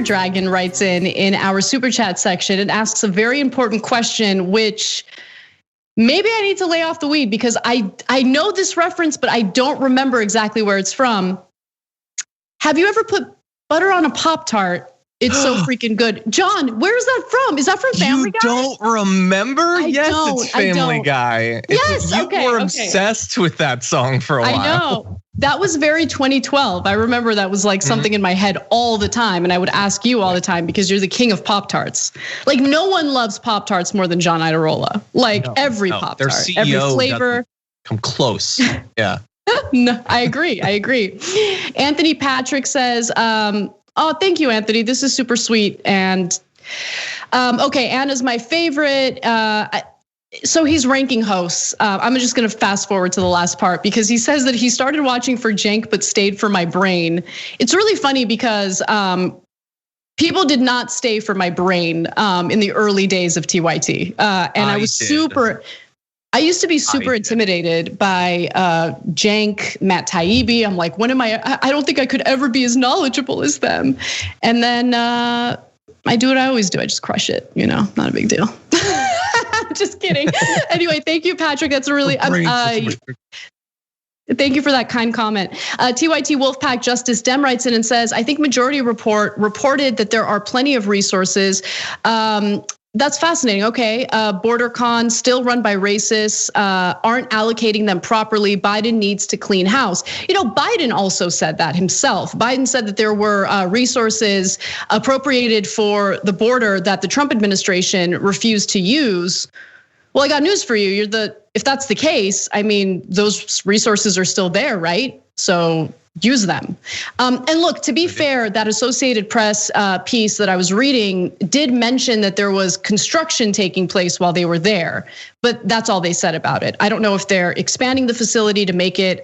Dragon writes in our super chat section and asks a very important question, which maybe I need to lay off the weed because I know this reference, but I don't remember exactly where it's from. Have you ever put butter on a Pop-Tart? It's so freaking good. John, where's that from? Is that from Family Guy? You don't remember? Yes, it's Family Guy. Yes, you were obsessed with that song for a while. I know. That was very 2012. I remember that was like something in my head all the time. And I would ask you all the time because you're the king of Pop-Tarts. Like no one loves Pop-Tarts more than John Iadarola. Like every Pop-Tart, their CEO every flavor. Come close. Yeah. No, I agree. Anthony Patrick says, oh, thank you, Anthony. This is super sweet. And okay, Anna's my favorite. So he's ranking hosts. I'm just gonna fast forward to the last part because he says that he started watching for Cenk but stayed for my brain. It's really funny because people did not stay for my brain in the early days of TYT. And I used to be super intimidated by Cenk, Matt Taibbi. I'm like, I don't think I could ever be as knowledgeable as them. And then I do what I always do. I just crush it, not a big deal. Just kidding. Anyway, thank you, Patrick. That's a really, thank you for that kind comment. TYT Wolfpack Justice Dem writes in and says, I think Majority Report reported that there are plenty of resources. That's fascinating. Okay, BorderCon still run by racists, aren't allocating them properly. Biden needs to clean house. Biden also said that himself. Biden said that there were resources appropriated for the border that the Trump administration refused to use. Well, I got news for you. If that's the case, I mean, those resources are still there, right? So use them. And look, to be fair, that Associated Press piece that I was reading did mention that there was construction taking place while they were there, but that's all they said about it. I don't know if they're expanding the facility to make it,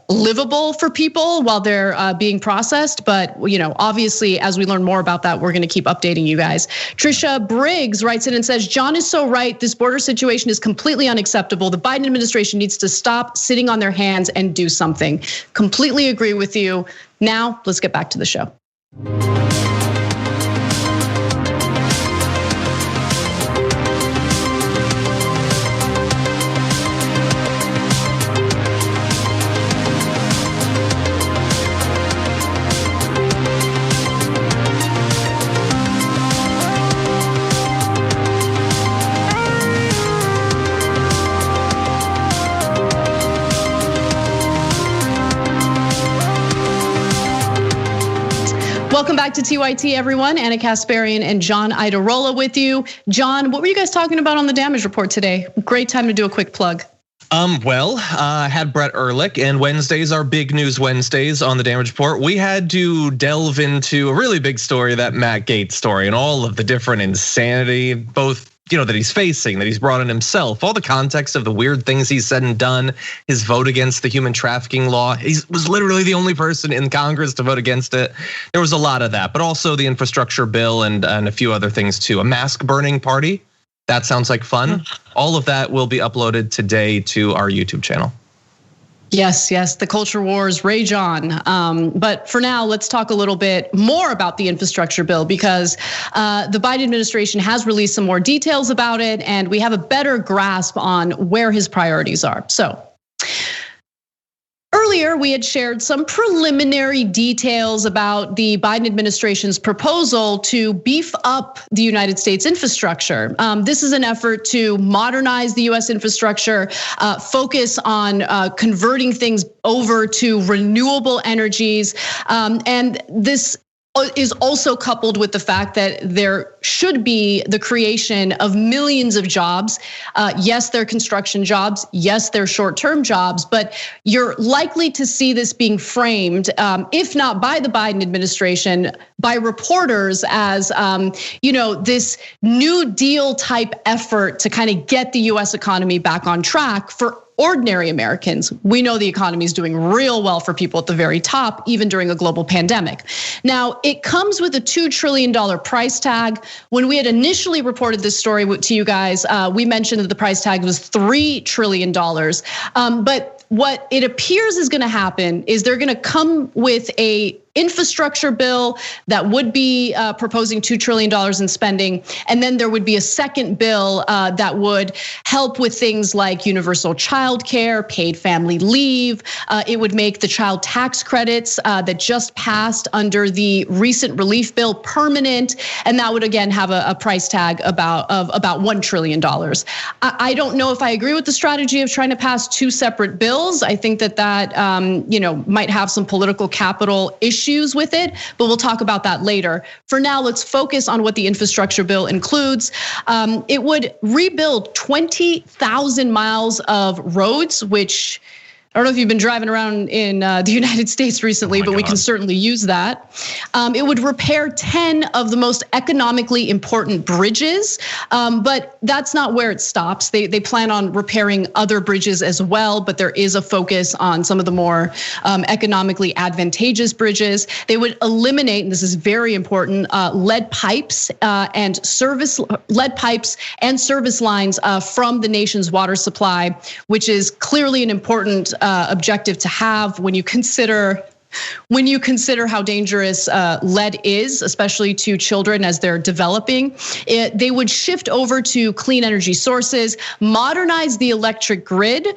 livable for people while they're being processed. But obviously, as we learn more about that, we're going to keep updating you guys. Trisha Briggs writes in and says, John is so right. This border situation is completely unacceptable. The Biden administration needs to stop sitting on their hands and do something. Completely agree with you. Now, let's get back to the show. Welcome back to TYT, everyone. Anna Kasparian and John Idarola with you. John, what were you guys talking about on the damage report today? Great time to do a quick plug. I had Brett Ehrlich, and Wednesdays are big news Wednesdays on the damage report. We had to delve into a really big story, that Matt Gaetz story, and all of the different insanity, both that he's facing, that he's brought in himself, all the context of the weird things he's said and done, his vote against the human trafficking law. He was literally the only person in Congress to vote against it. There was a lot of that, but also the infrastructure bill and a few other things too. A mask burning party, that sounds like fun. All of that will be uploaded today to our YouTube channel. Yes, the culture wars rage on. But for now, let's talk a little bit more about the infrastructure bill, because the Biden administration has released some more details about it, and we have a better grasp on where his priorities are. So earlier, we had shared some preliminary details about the Biden administration's proposal to beef up the United States infrastructure. This is an effort to modernize the US infrastructure, focus on converting things over to renewable energies. And this is also coupled with the fact that there should be the creation of millions of jobs. Yes, they're construction jobs. Yes, they're short-term jobs, but you're likely to see this being framed, if not by the Biden administration, by reporters as this New Deal type effort to kind of get the US economy back on track for ordinary Americans. We know the economy is doing real well for people at the very top, even during a global pandemic. Now, it comes with a $2 trillion price tag. When we had initially reported this story to you guys, we mentioned that the price tag was $3 trillion. But what it appears is gonna happen is they're gonna come with a infrastructure bill that would be proposing $2 trillion in spending. And then there would be a second bill that would help with things like universal child care, paid family leave. It would make the child tax credits that just passed under the recent relief bill permanent. And that would again have a price tag of about $1 trillion. I don't know if I agree with the strategy of trying to pass two separate bills. I think that might have some political capital issues with it, but we'll talk about that later. For now, let's focus on what the infrastructure bill includes. It would rebuild 20,000 miles of roads, which I don't know if you've been driving around in the United States recently, but we can certainly use that. It would repair 10 of the most economically important bridges, but that's not where it stops. They plan on repairing other bridges as well, but there is a focus on some of the more economically advantageous bridges. They would eliminate, and this is very important, lead pipes and service lines from the nation's water supply, which is clearly an important objective to have when you consider how dangerous lead is, especially to children as they're developing. They would shift over to clean energy sources, modernize the electric grid,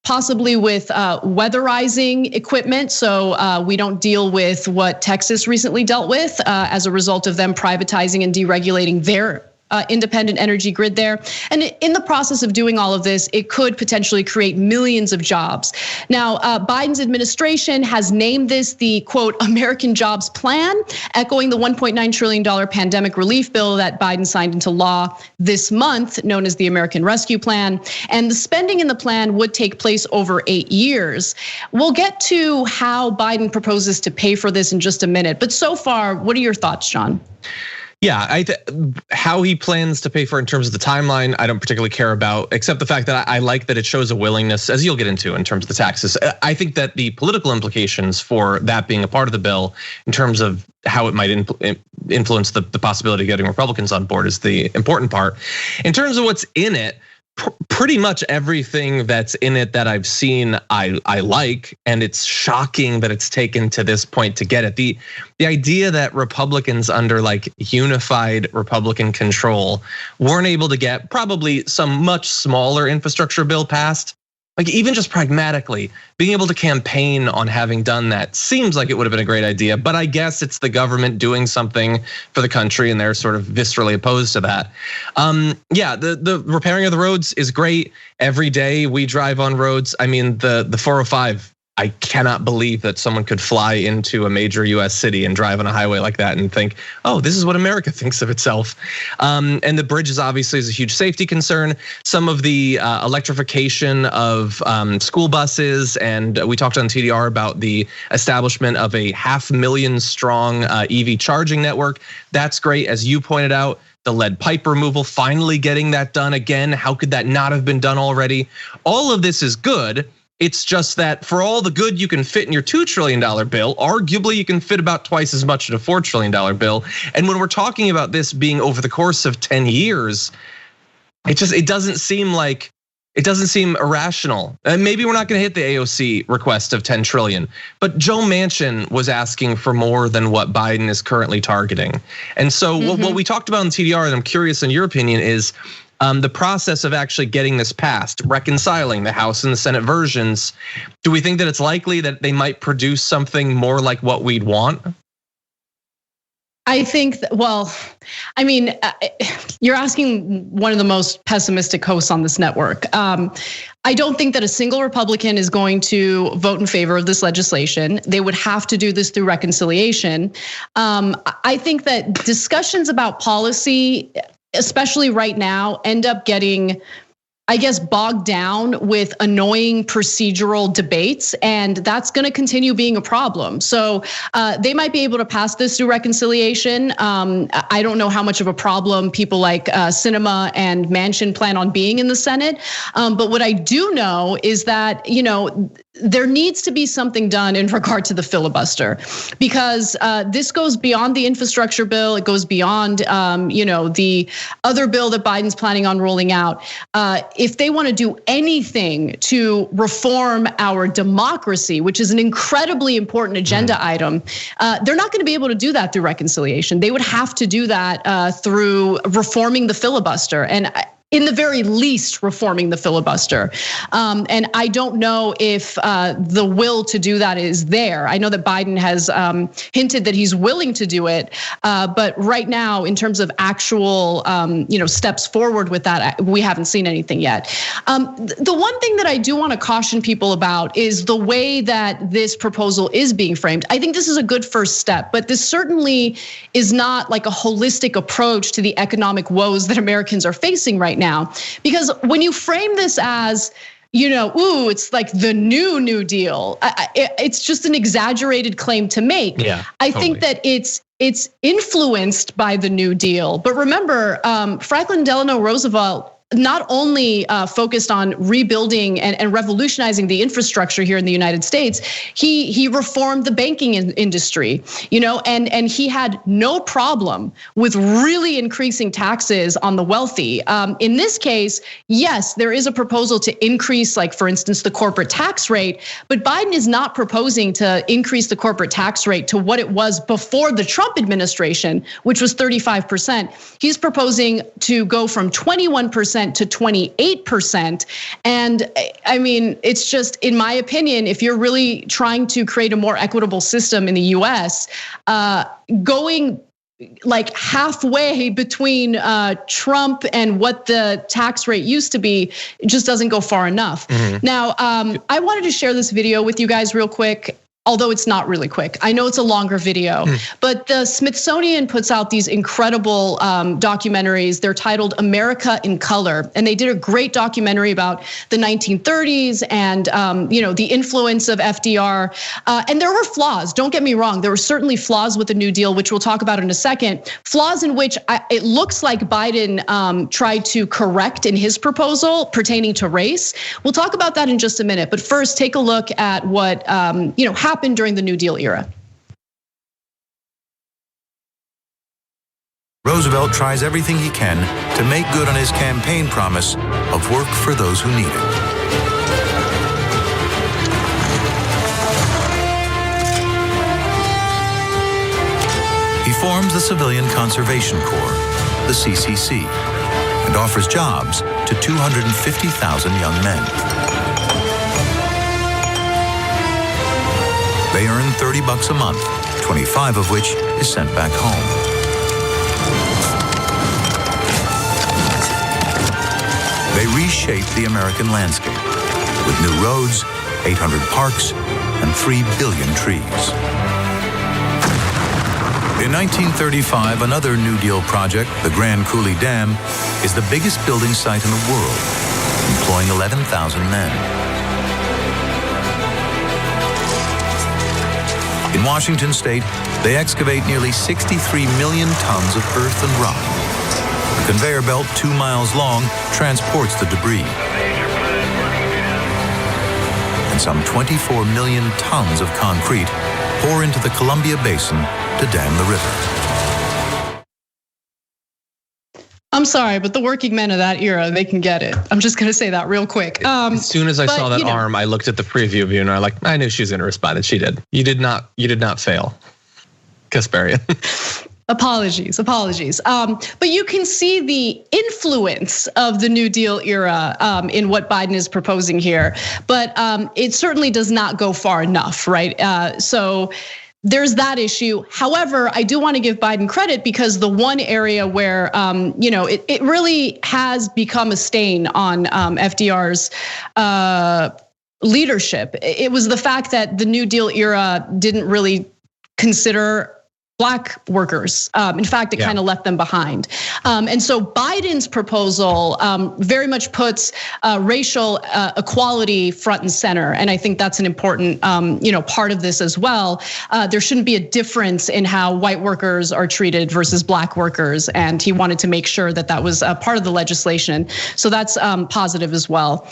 possibly with weatherizing equipment, so we don't deal with what Texas recently dealt with as a result of them privatizing and deregulating their independent energy grid there. And in the process of doing all of this, it could potentially create millions of jobs. Now, Biden's administration has named this the quote, American Jobs Plan, echoing the $1.9 trillion pandemic relief bill that Biden signed into law this month, known as the American Rescue Plan. And the spending in the plan would take place over 8 years. We'll get to how Biden proposes to pay for this in just a minute. But so far, what are your thoughts, John? Yeah, how he plans to pay for it in terms of the timeline, I don't particularly care about, except the fact that I like that it shows a willingness, as you'll get into in terms of the taxes. I think that the political implications for that being a part of the bill, in terms of how it might influence the possibility of getting Republicans on board, is the important part. In terms of what's in it, pretty much everything that's in it that I've seen, I like, and it's shocking that it's taken to this point to get it. The idea that Republicans under like unified Republican control weren't able to get probably some much smaller infrastructure bill passed. Like even just pragmatically, being able to campaign on having done that seems like it would have been a great idea, but I guess it's the government doing something for the country and they're sort of viscerally opposed to that. Yeah, the repairing of the roads is great. Every day we drive on roads. I mean, the 405 I cannot believe that someone could fly into a major US city and drive on a highway like that and think, oh, this is what America thinks of itself. And the bridge is obviously a huge safety concern. Some of the electrification of school buses, and we talked on TDR about the establishment of a 500,000 strong EV charging network. That's great, as you pointed out. The lead pipe removal, finally getting that done again. How could that not have been done already? All of this is good. It's just that for all the good you can fit in your $2 trillion bill, arguably you can fit about twice as much in a $4 trillion bill. And when we're talking about this being over the course of 10 years, it doesn't seem irrational. And maybe we're not gonna hit the AOC request of 10 trillion, but Joe Manchin was asking for more than what Biden is currently targeting. And so what we talked about in TDR, and I'm curious in your opinion, is the process of actually getting this passed, reconciling the House and the Senate versions. Do we think that it's likely that they might produce something more like what we'd want? I think, you're asking one of the most pessimistic hosts on this network. I don't think that a single Republican is going to vote in favor of this legislation. They would have to do this through reconciliation. I think that discussions about policy, especially right now, end up getting, I guess, bogged down with annoying procedural debates, and that's gonna continue being a problem. So they might be able to pass this through reconciliation. I don't know how much of a problem people like Sinema and Manchin plan on being in the Senate. But what I do know is that, there needs to be something done in regard to the filibuster, because this goes beyond the infrastructure bill. It goes beyond, the other bill that Biden's planning on rolling out. If they want to do anything to reform our democracy, which is an incredibly important agenda item, they're not going to be able to do that through reconciliation. They would have to do that through reforming the filibuster, and in the very least, reforming the filibuster. And I don't know if the will to do that is there. I know that Biden has hinted that he's willing to do it, but right now, in terms of actual steps forward with that, we haven't seen anything yet. The one thing that I do want to caution people about is the way that this proposal is being framed. I think this is a good first step, but this certainly is not like a holistic approach to the economic woes that Americans are facing right now. Because when you frame this as, it's like the New Deal, it's just an exaggerated claim to make. Yeah, I think that it's influenced by the New Deal. But remember, Franklin Delano Roosevelt not only focused on rebuilding and revolutionizing the infrastructure here in the United States, he reformed the banking industry, and he had no problem with really increasing taxes on the wealthy. In this case, yes, there is a proposal to increase, like for instance, the corporate tax rate, but Biden is not proposing to increase the corporate tax rate to what it was before the Trump administration, which was 35%. He's proposing to go from 21% to 28%. And I mean, it's just, in my opinion, if you're really trying to create a more equitable system in the US, going like halfway between Trump and what the tax rate used to be, it just doesn't go far enough. Now, I wanted to share this video with you guys real quick. Although it's not really quick. I know it's a longer video, but the Smithsonian puts out these incredible documentaries. They're titled America in Color. And they did a great documentary about the 1930s and the influence of FDR. And there were flaws, don't get me wrong. There were certainly flaws with the New Deal, which we'll talk about in a second. Flaws in which it looks like Biden tried to correct in his proposal pertaining to race. We'll talk about that in just a minute. But first, take a look at what happened during the New Deal era. Roosevelt tries everything he can to make good on his campaign promise of work for those who need it. He forms the Civilian Conservation Corps, the CCC, and offers jobs to 250,000 young men. They earn $30 a month, 25 of which is sent back home. They reshape the American landscape with new roads, 800 parks, and 3 billion trees. In 1935, another New Deal project, the Grand Coulee Dam, is the biggest building site in the world, employing 11,000 men. In Washington state, they excavate nearly 63 million tons of earth and rock. A conveyor belt 2 miles long transports the debris. And some 24 million tons of concrete pour into the Columbia Basin to dam the river. I'm sorry, but the working men of that era, they can get it. I'm just going to say that real quick. As soon as I saw that arm, I looked at the preview of you and I knew she was going to respond, and she did. You did not fail, Kasparian. Apologies. But you can see the influence of the New Deal era in what Biden is proposing here. But it certainly does not go far enough, right? So there's that issue. However, I do want to give Biden credit because the one area where it really has become a stain on FDR's leadership. It was the fact that the New Deal era didn't really consider Black workers. In fact, it kind of left them behind. And so Biden's proposal very much puts racial equality front and center. And I think that's an important part of this as well. There shouldn't be a difference in how white workers are treated versus Black workers. And he wanted to make sure that that was a part of the legislation. So that's positive as well.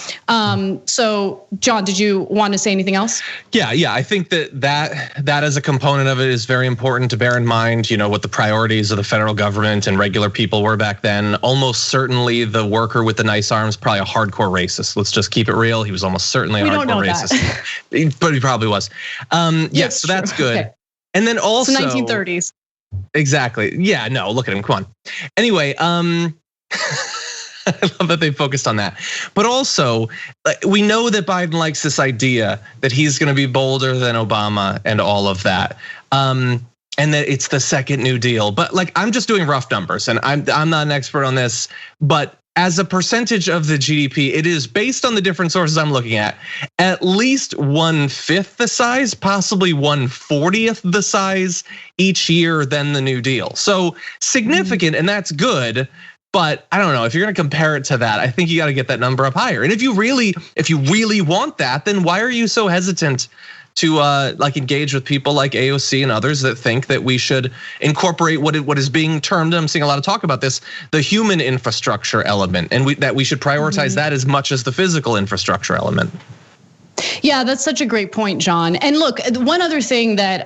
So John, did you want to say anything else? Yeah. I think that as a component of it is very important to bear in mind, what the priorities of the federal government and regular people were back then. Almost certainly the worker with the nice arms, probably a hardcore racist. Let's just keep it real. He was almost certainly a hardcore racist, but he probably was. Yes, so that's good. Okay. And then also it's the 1930s. Exactly. Yeah, no, look at him. Come on. Anyway, I love that they focused on that. But also, we know that Biden likes this idea that he's going to be bolder than Obama and all of that. And that it's the second New Deal. But I'm just doing rough numbers, and I'm not an expert on this, but as a percentage of the GDP, it is based on the different sources I'm looking at least 1/5 the size, possibly 1/40th the size each year than the New Deal. So significant, and that's good. But I don't know, if you're gonna compare it to that, I think you gotta get that number up higher. And if you really want that, then why are you so hesitant to engage with people like AOC and others that think that we should incorporate what is being termed, I'm seeing a lot of talk about this, the human infrastructure element, and that we should prioritize that as much as the physical infrastructure element. Yeah, that's such a great point, John. And look, one other thing that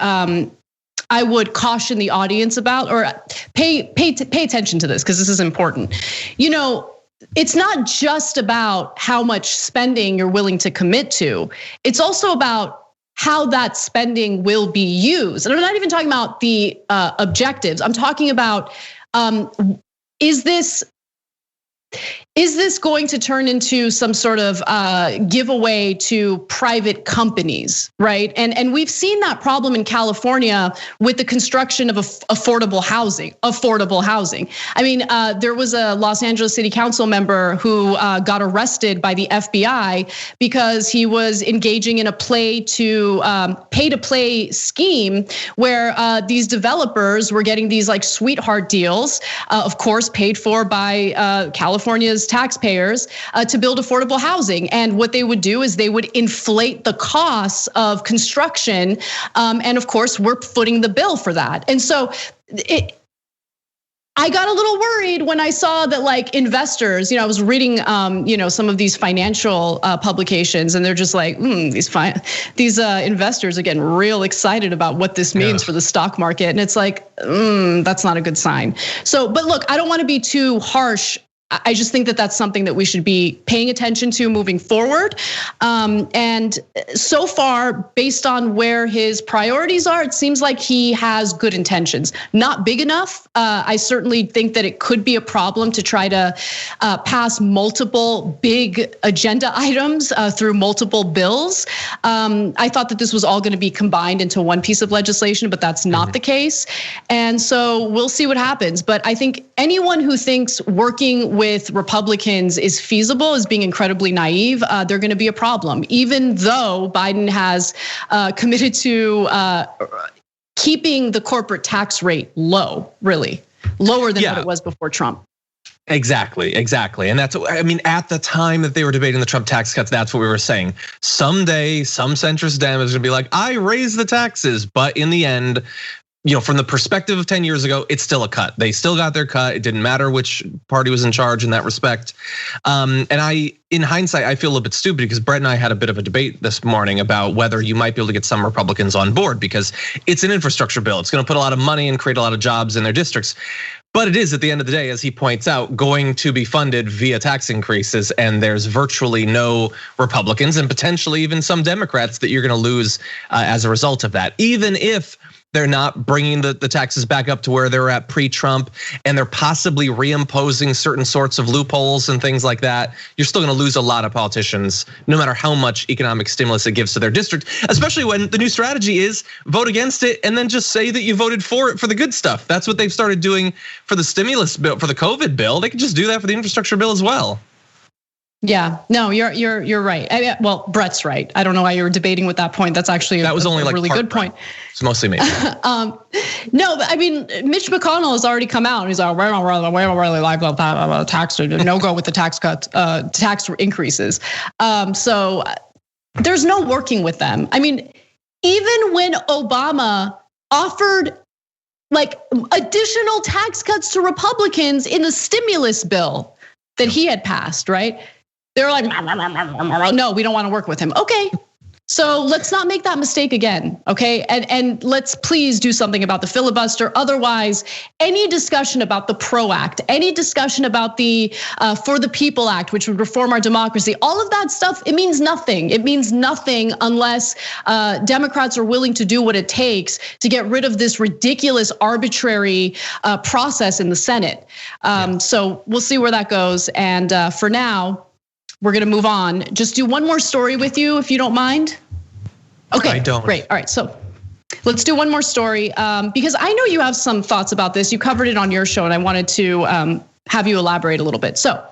I would caution the audience about, or pay attention to this because this is important. It's not just about how much spending you're willing to commit to. It's also about how that spending will be used. And I'm not even talking about the objectives. I'm talking about, is this going to turn into some sort of giveaway to private companies, right? And we've seen that problem in California with the construction of affordable housing. I mean, there was a Los Angeles City Council member who got arrested by the FBI because he was engaging in a pay-to-play scheme where these developers were getting these sweetheart deals, of course, paid for by California's taxpayers to build affordable housing. And what they would do is they would inflate the costs of construction. And of course, we're footing the bill for that. And so I got a little worried when I saw that investors, I was reading some of these financial publications, and they're just these investors are getting real excited about what this means for the stock market. And it's that's not a good sign. So, but look, I don't want to be too harsh. I just think that that's something that we should be paying attention to moving forward. And so far, based on where his priorities are, it seems like he has good intentions. Not big enough. I certainly think that it could be a problem to try to pass multiple big agenda items through multiple bills. I thought that this was all going to be combined into one piece of legislation, but that's not the case. And so we'll see what happens. But I think anyone who thinks working with Republicans is feasible, is being incredibly naive. They're going to be a problem, even though Biden has committed to keeping the corporate tax rate low, really lower than what it was before Trump. Exactly. And that's, I mean, at the time that they were debating the Trump tax cuts, that's what we were saying. Someday, some centrist Dem is gonna be like, I raised the taxes, but in the end, from the perspective of 10 years ago, it's still a cut. They still got their cut. It didn't matter which party was in charge in that respect. And in hindsight, I feel a little bit stupid because Brett and I had a bit of a debate this morning about whether you might be able to get some Republicans on board because it's an infrastructure bill. It's gonna put a lot of money and create a lot of jobs in their districts. But it is, at the end of the day, as he points out, going to be funded via tax increases, and there's virtually no Republicans and potentially even some Democrats that you're gonna lose as a result of that. Even if they're not bringing the taxes back up to where they were at pre-Trump, and they're possibly reimposing certain sorts of loopholes and things like that, you're still gonna lose a lot of politicians, no matter how much economic stimulus it gives to their district, especially when the new strategy is vote against it and then just say that you voted for it for the good stuff. That's what they've started doing for the stimulus bill, for the COVID bill. They could just do that for the infrastructure bill as well. Yeah, no, you're right. Well, Brett's right. I don't know why you were debating with that point. That's actually a really good point. It's mostly me. No, but I mean, Mitch McConnell has already come out and he's like, we don't really like the tax, no go with the tax cuts, tax increases. So there's no working with them. I mean, even when Obama offered like additional tax cuts to Republicans in the stimulus bill that he had passed, right? They're like, no, we don't want to work with him. Okay, so let's not make that mistake again, okay? And let's please do something about the filibuster. Otherwise, any discussion about the PRO Act, any discussion about the For the People Act, which would reform our democracy, all of that stuff, it means nothing. It means nothing unless Democrats are willing to do what it takes to get rid of this ridiculous, arbitrary process in the Senate. So we'll see where that goes. And for now, we're gonna move on. Just do one more story with you, if you don't mind. Okay, I don't. Great. All right, so let's do one more story because I know you have some thoughts about this. You covered it on your show, and I wanted to have you elaborate a little bit. So,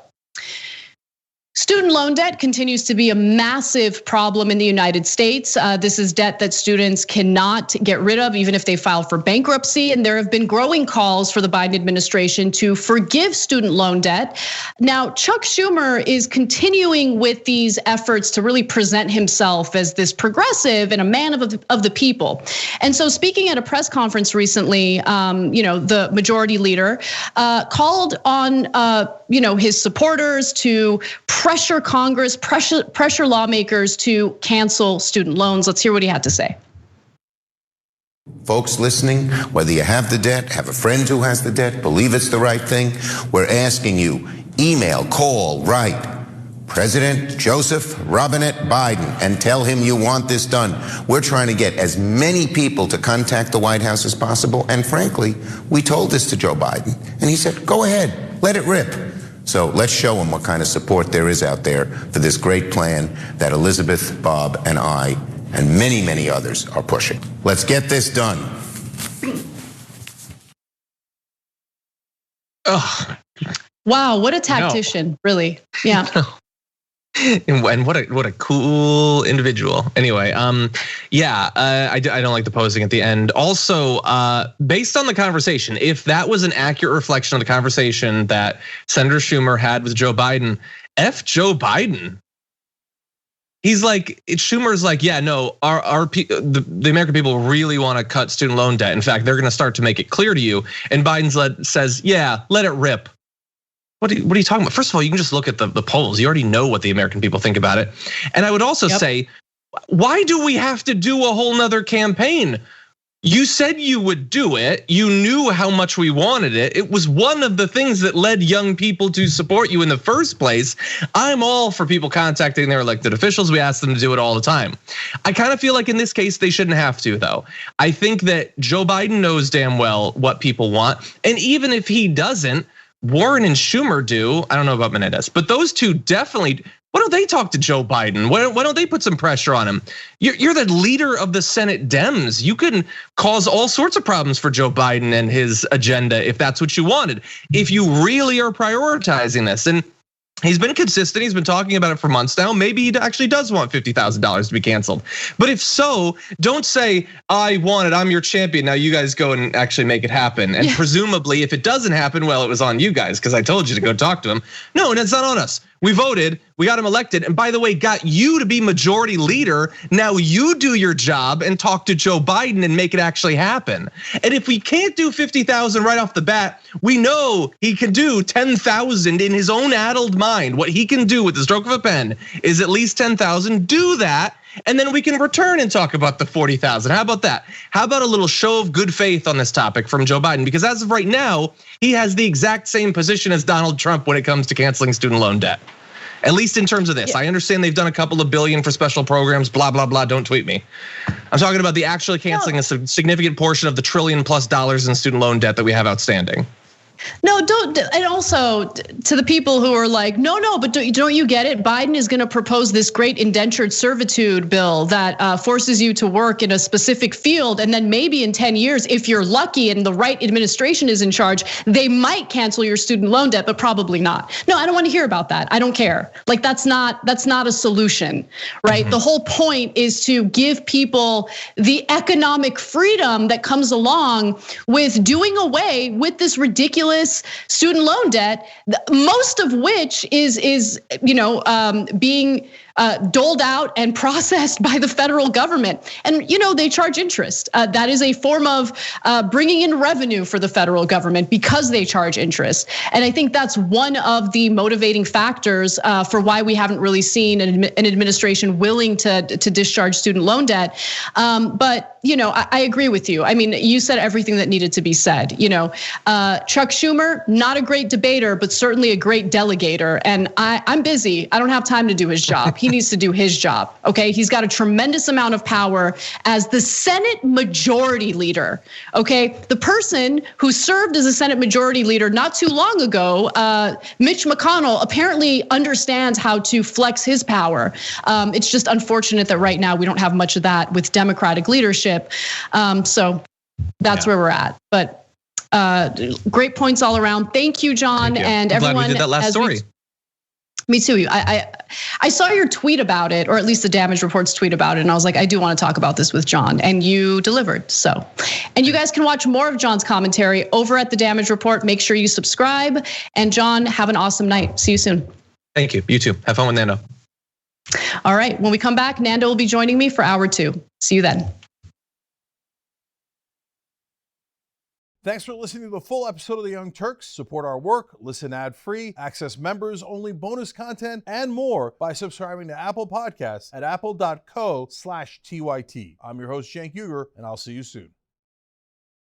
student loan debt continues to be a massive problem in the United States. This is debt that students cannot get rid of, even if they file for bankruptcy. And there have been growing calls for the Biden administration to forgive student loan debt. Now, Chuck Schumer is continuing with these efforts to really present himself as this progressive and a man of the people. And so, speaking at a press conference recently, the majority leader called on his supporters to pressure Congress, pressure lawmakers to cancel student loans. Let's hear what he had to say. Folks listening, whether you have the debt, have a friend who has the debt, believe it's the right thing, we're asking you, email, call, write President Joseph Robinette Biden and tell him you want this done. We're trying to get as many people to contact the White House as possible. And frankly, we told this to Joe Biden and he said, go ahead, let it rip. So let's show him what kind of support there is out there for this great plan that Elizabeth, Bob, and I, and many, many others are pushing. Let's get this done. Oh. Wow, what a tactician, really. Yeah. And what a cool individual. Anyway, I don't like the posing at the end. Also, based on the conversation, if that was an accurate reflection of the conversation that Senator Schumer had with Joe Biden, F Joe Biden. He's like, Schumer's like, yeah, no, the American people really want to cut student loan debt. In fact, they're going to start to make it clear to you. And Biden says, yeah, let it rip. What are you talking about? First of all, you can just look at the polls. You already know what the American people think about it. And I would also say, why do we have to do a whole nother campaign? You said you would do it. You knew how much we wanted it. It was one of the things that led young people to support you in the first place. I'm all for people contacting their elected officials. We ask them to do it all the time. I kind of feel like in this case, they shouldn't have to though. I think that Joe Biden knows damn well what people want. And even if he doesn't, Warren and Schumer do. I don't know about Menendez, but those two definitely. Why don't they talk to Joe Biden? Why don't they put some pressure on him? You're the leader of the Senate Dems. You can cause all sorts of problems for Joe Biden and his agenda if that's what you wanted. If you really are prioritizing this, and he's been consistent. He's been talking about it for months now. Maybe he actually does want $50,000 to be canceled. But if so, don't say, I want it, I'm your champion. Now you guys go and actually make it happen. And presumably if it doesn't happen, well, it was on you guys because I told you to go talk to him. No, and it's not on us. We voted, we got him elected, and by the way, got you to be majority leader. Now you do your job and talk to Joe Biden and make it actually happen. And if we can't do 50,000 right off the bat, we know he can do 10,000 in his own addled mind. What he can do with the stroke of a pen is at least 10,000. Do that, and then we can return and talk about the 40,000. How about that? How about a little show of good faith on this topic from Joe Biden? Because as of right now, he has the exact same position as Donald Trump when it comes to canceling student loan debt. At least in terms of this. I understand they've done a couple of billion for special programs, blah, blah, blah, don't tweet me. I'm talking about the actually canceling a significant portion of the $1 trillion+ in student loan debt that we have outstanding. No, don't. And also to the people who are like, no, but don't you get it? Biden is going to propose this great indentured servitude bill that forces you to work in a specific field. And then maybe in 10 years, if you're lucky and the right administration is in charge, they might cancel your student loan debt, but probably not. No, I don't want to hear about that. I don't care. Like that's not a solution, right? Mm-hmm. The whole point is to give people the economic freedom that comes along with doing away with this ridiculous student loan debt, most of which is being doled out and processed by the federal government. And they charge interest. That is a form of bringing in revenue for the federal government because they charge interest. And I think that's one of the motivating factors for why we haven't really seen an administration willing to discharge student loan debt. But I agree with you. I mean, you said everything that needed to be said. Chuck Schumer, not a great debater, but certainly a great delegator. And I'm busy. I don't have time to do his job. He needs to do his job, okay? He's got a tremendous amount of power as the Senate Majority Leader, okay? The person who served as a Senate Majority Leader not too long ago, Mitch McConnell, apparently understands how to flex his power. It's just unfortunate that right now we don't have much of that with Democratic leadership. So that's where we're at. But great points all around. Thank you, John, and everyone. Glad we did that last story. Me too. I saw your tweet about it, or at least the Damage Report's tweet about it, and I was like, I do want to talk about this with John, and you delivered. So, and you guys can watch more of John's commentary over at the Damage Report. Make sure you subscribe. And John, have an awesome night. See you soon. Thank you. You too. Have fun with Nando. All right. When we come back, Nando will be joining me for hour 2. See you then. Thanks for listening to the full episode of The Young Turks. Support our work, listen ad-free, access members-only bonus content, and more by subscribing to Apple Podcasts at apple.co/TYT. I'm your host, Cenk Uygur, and I'll see you soon.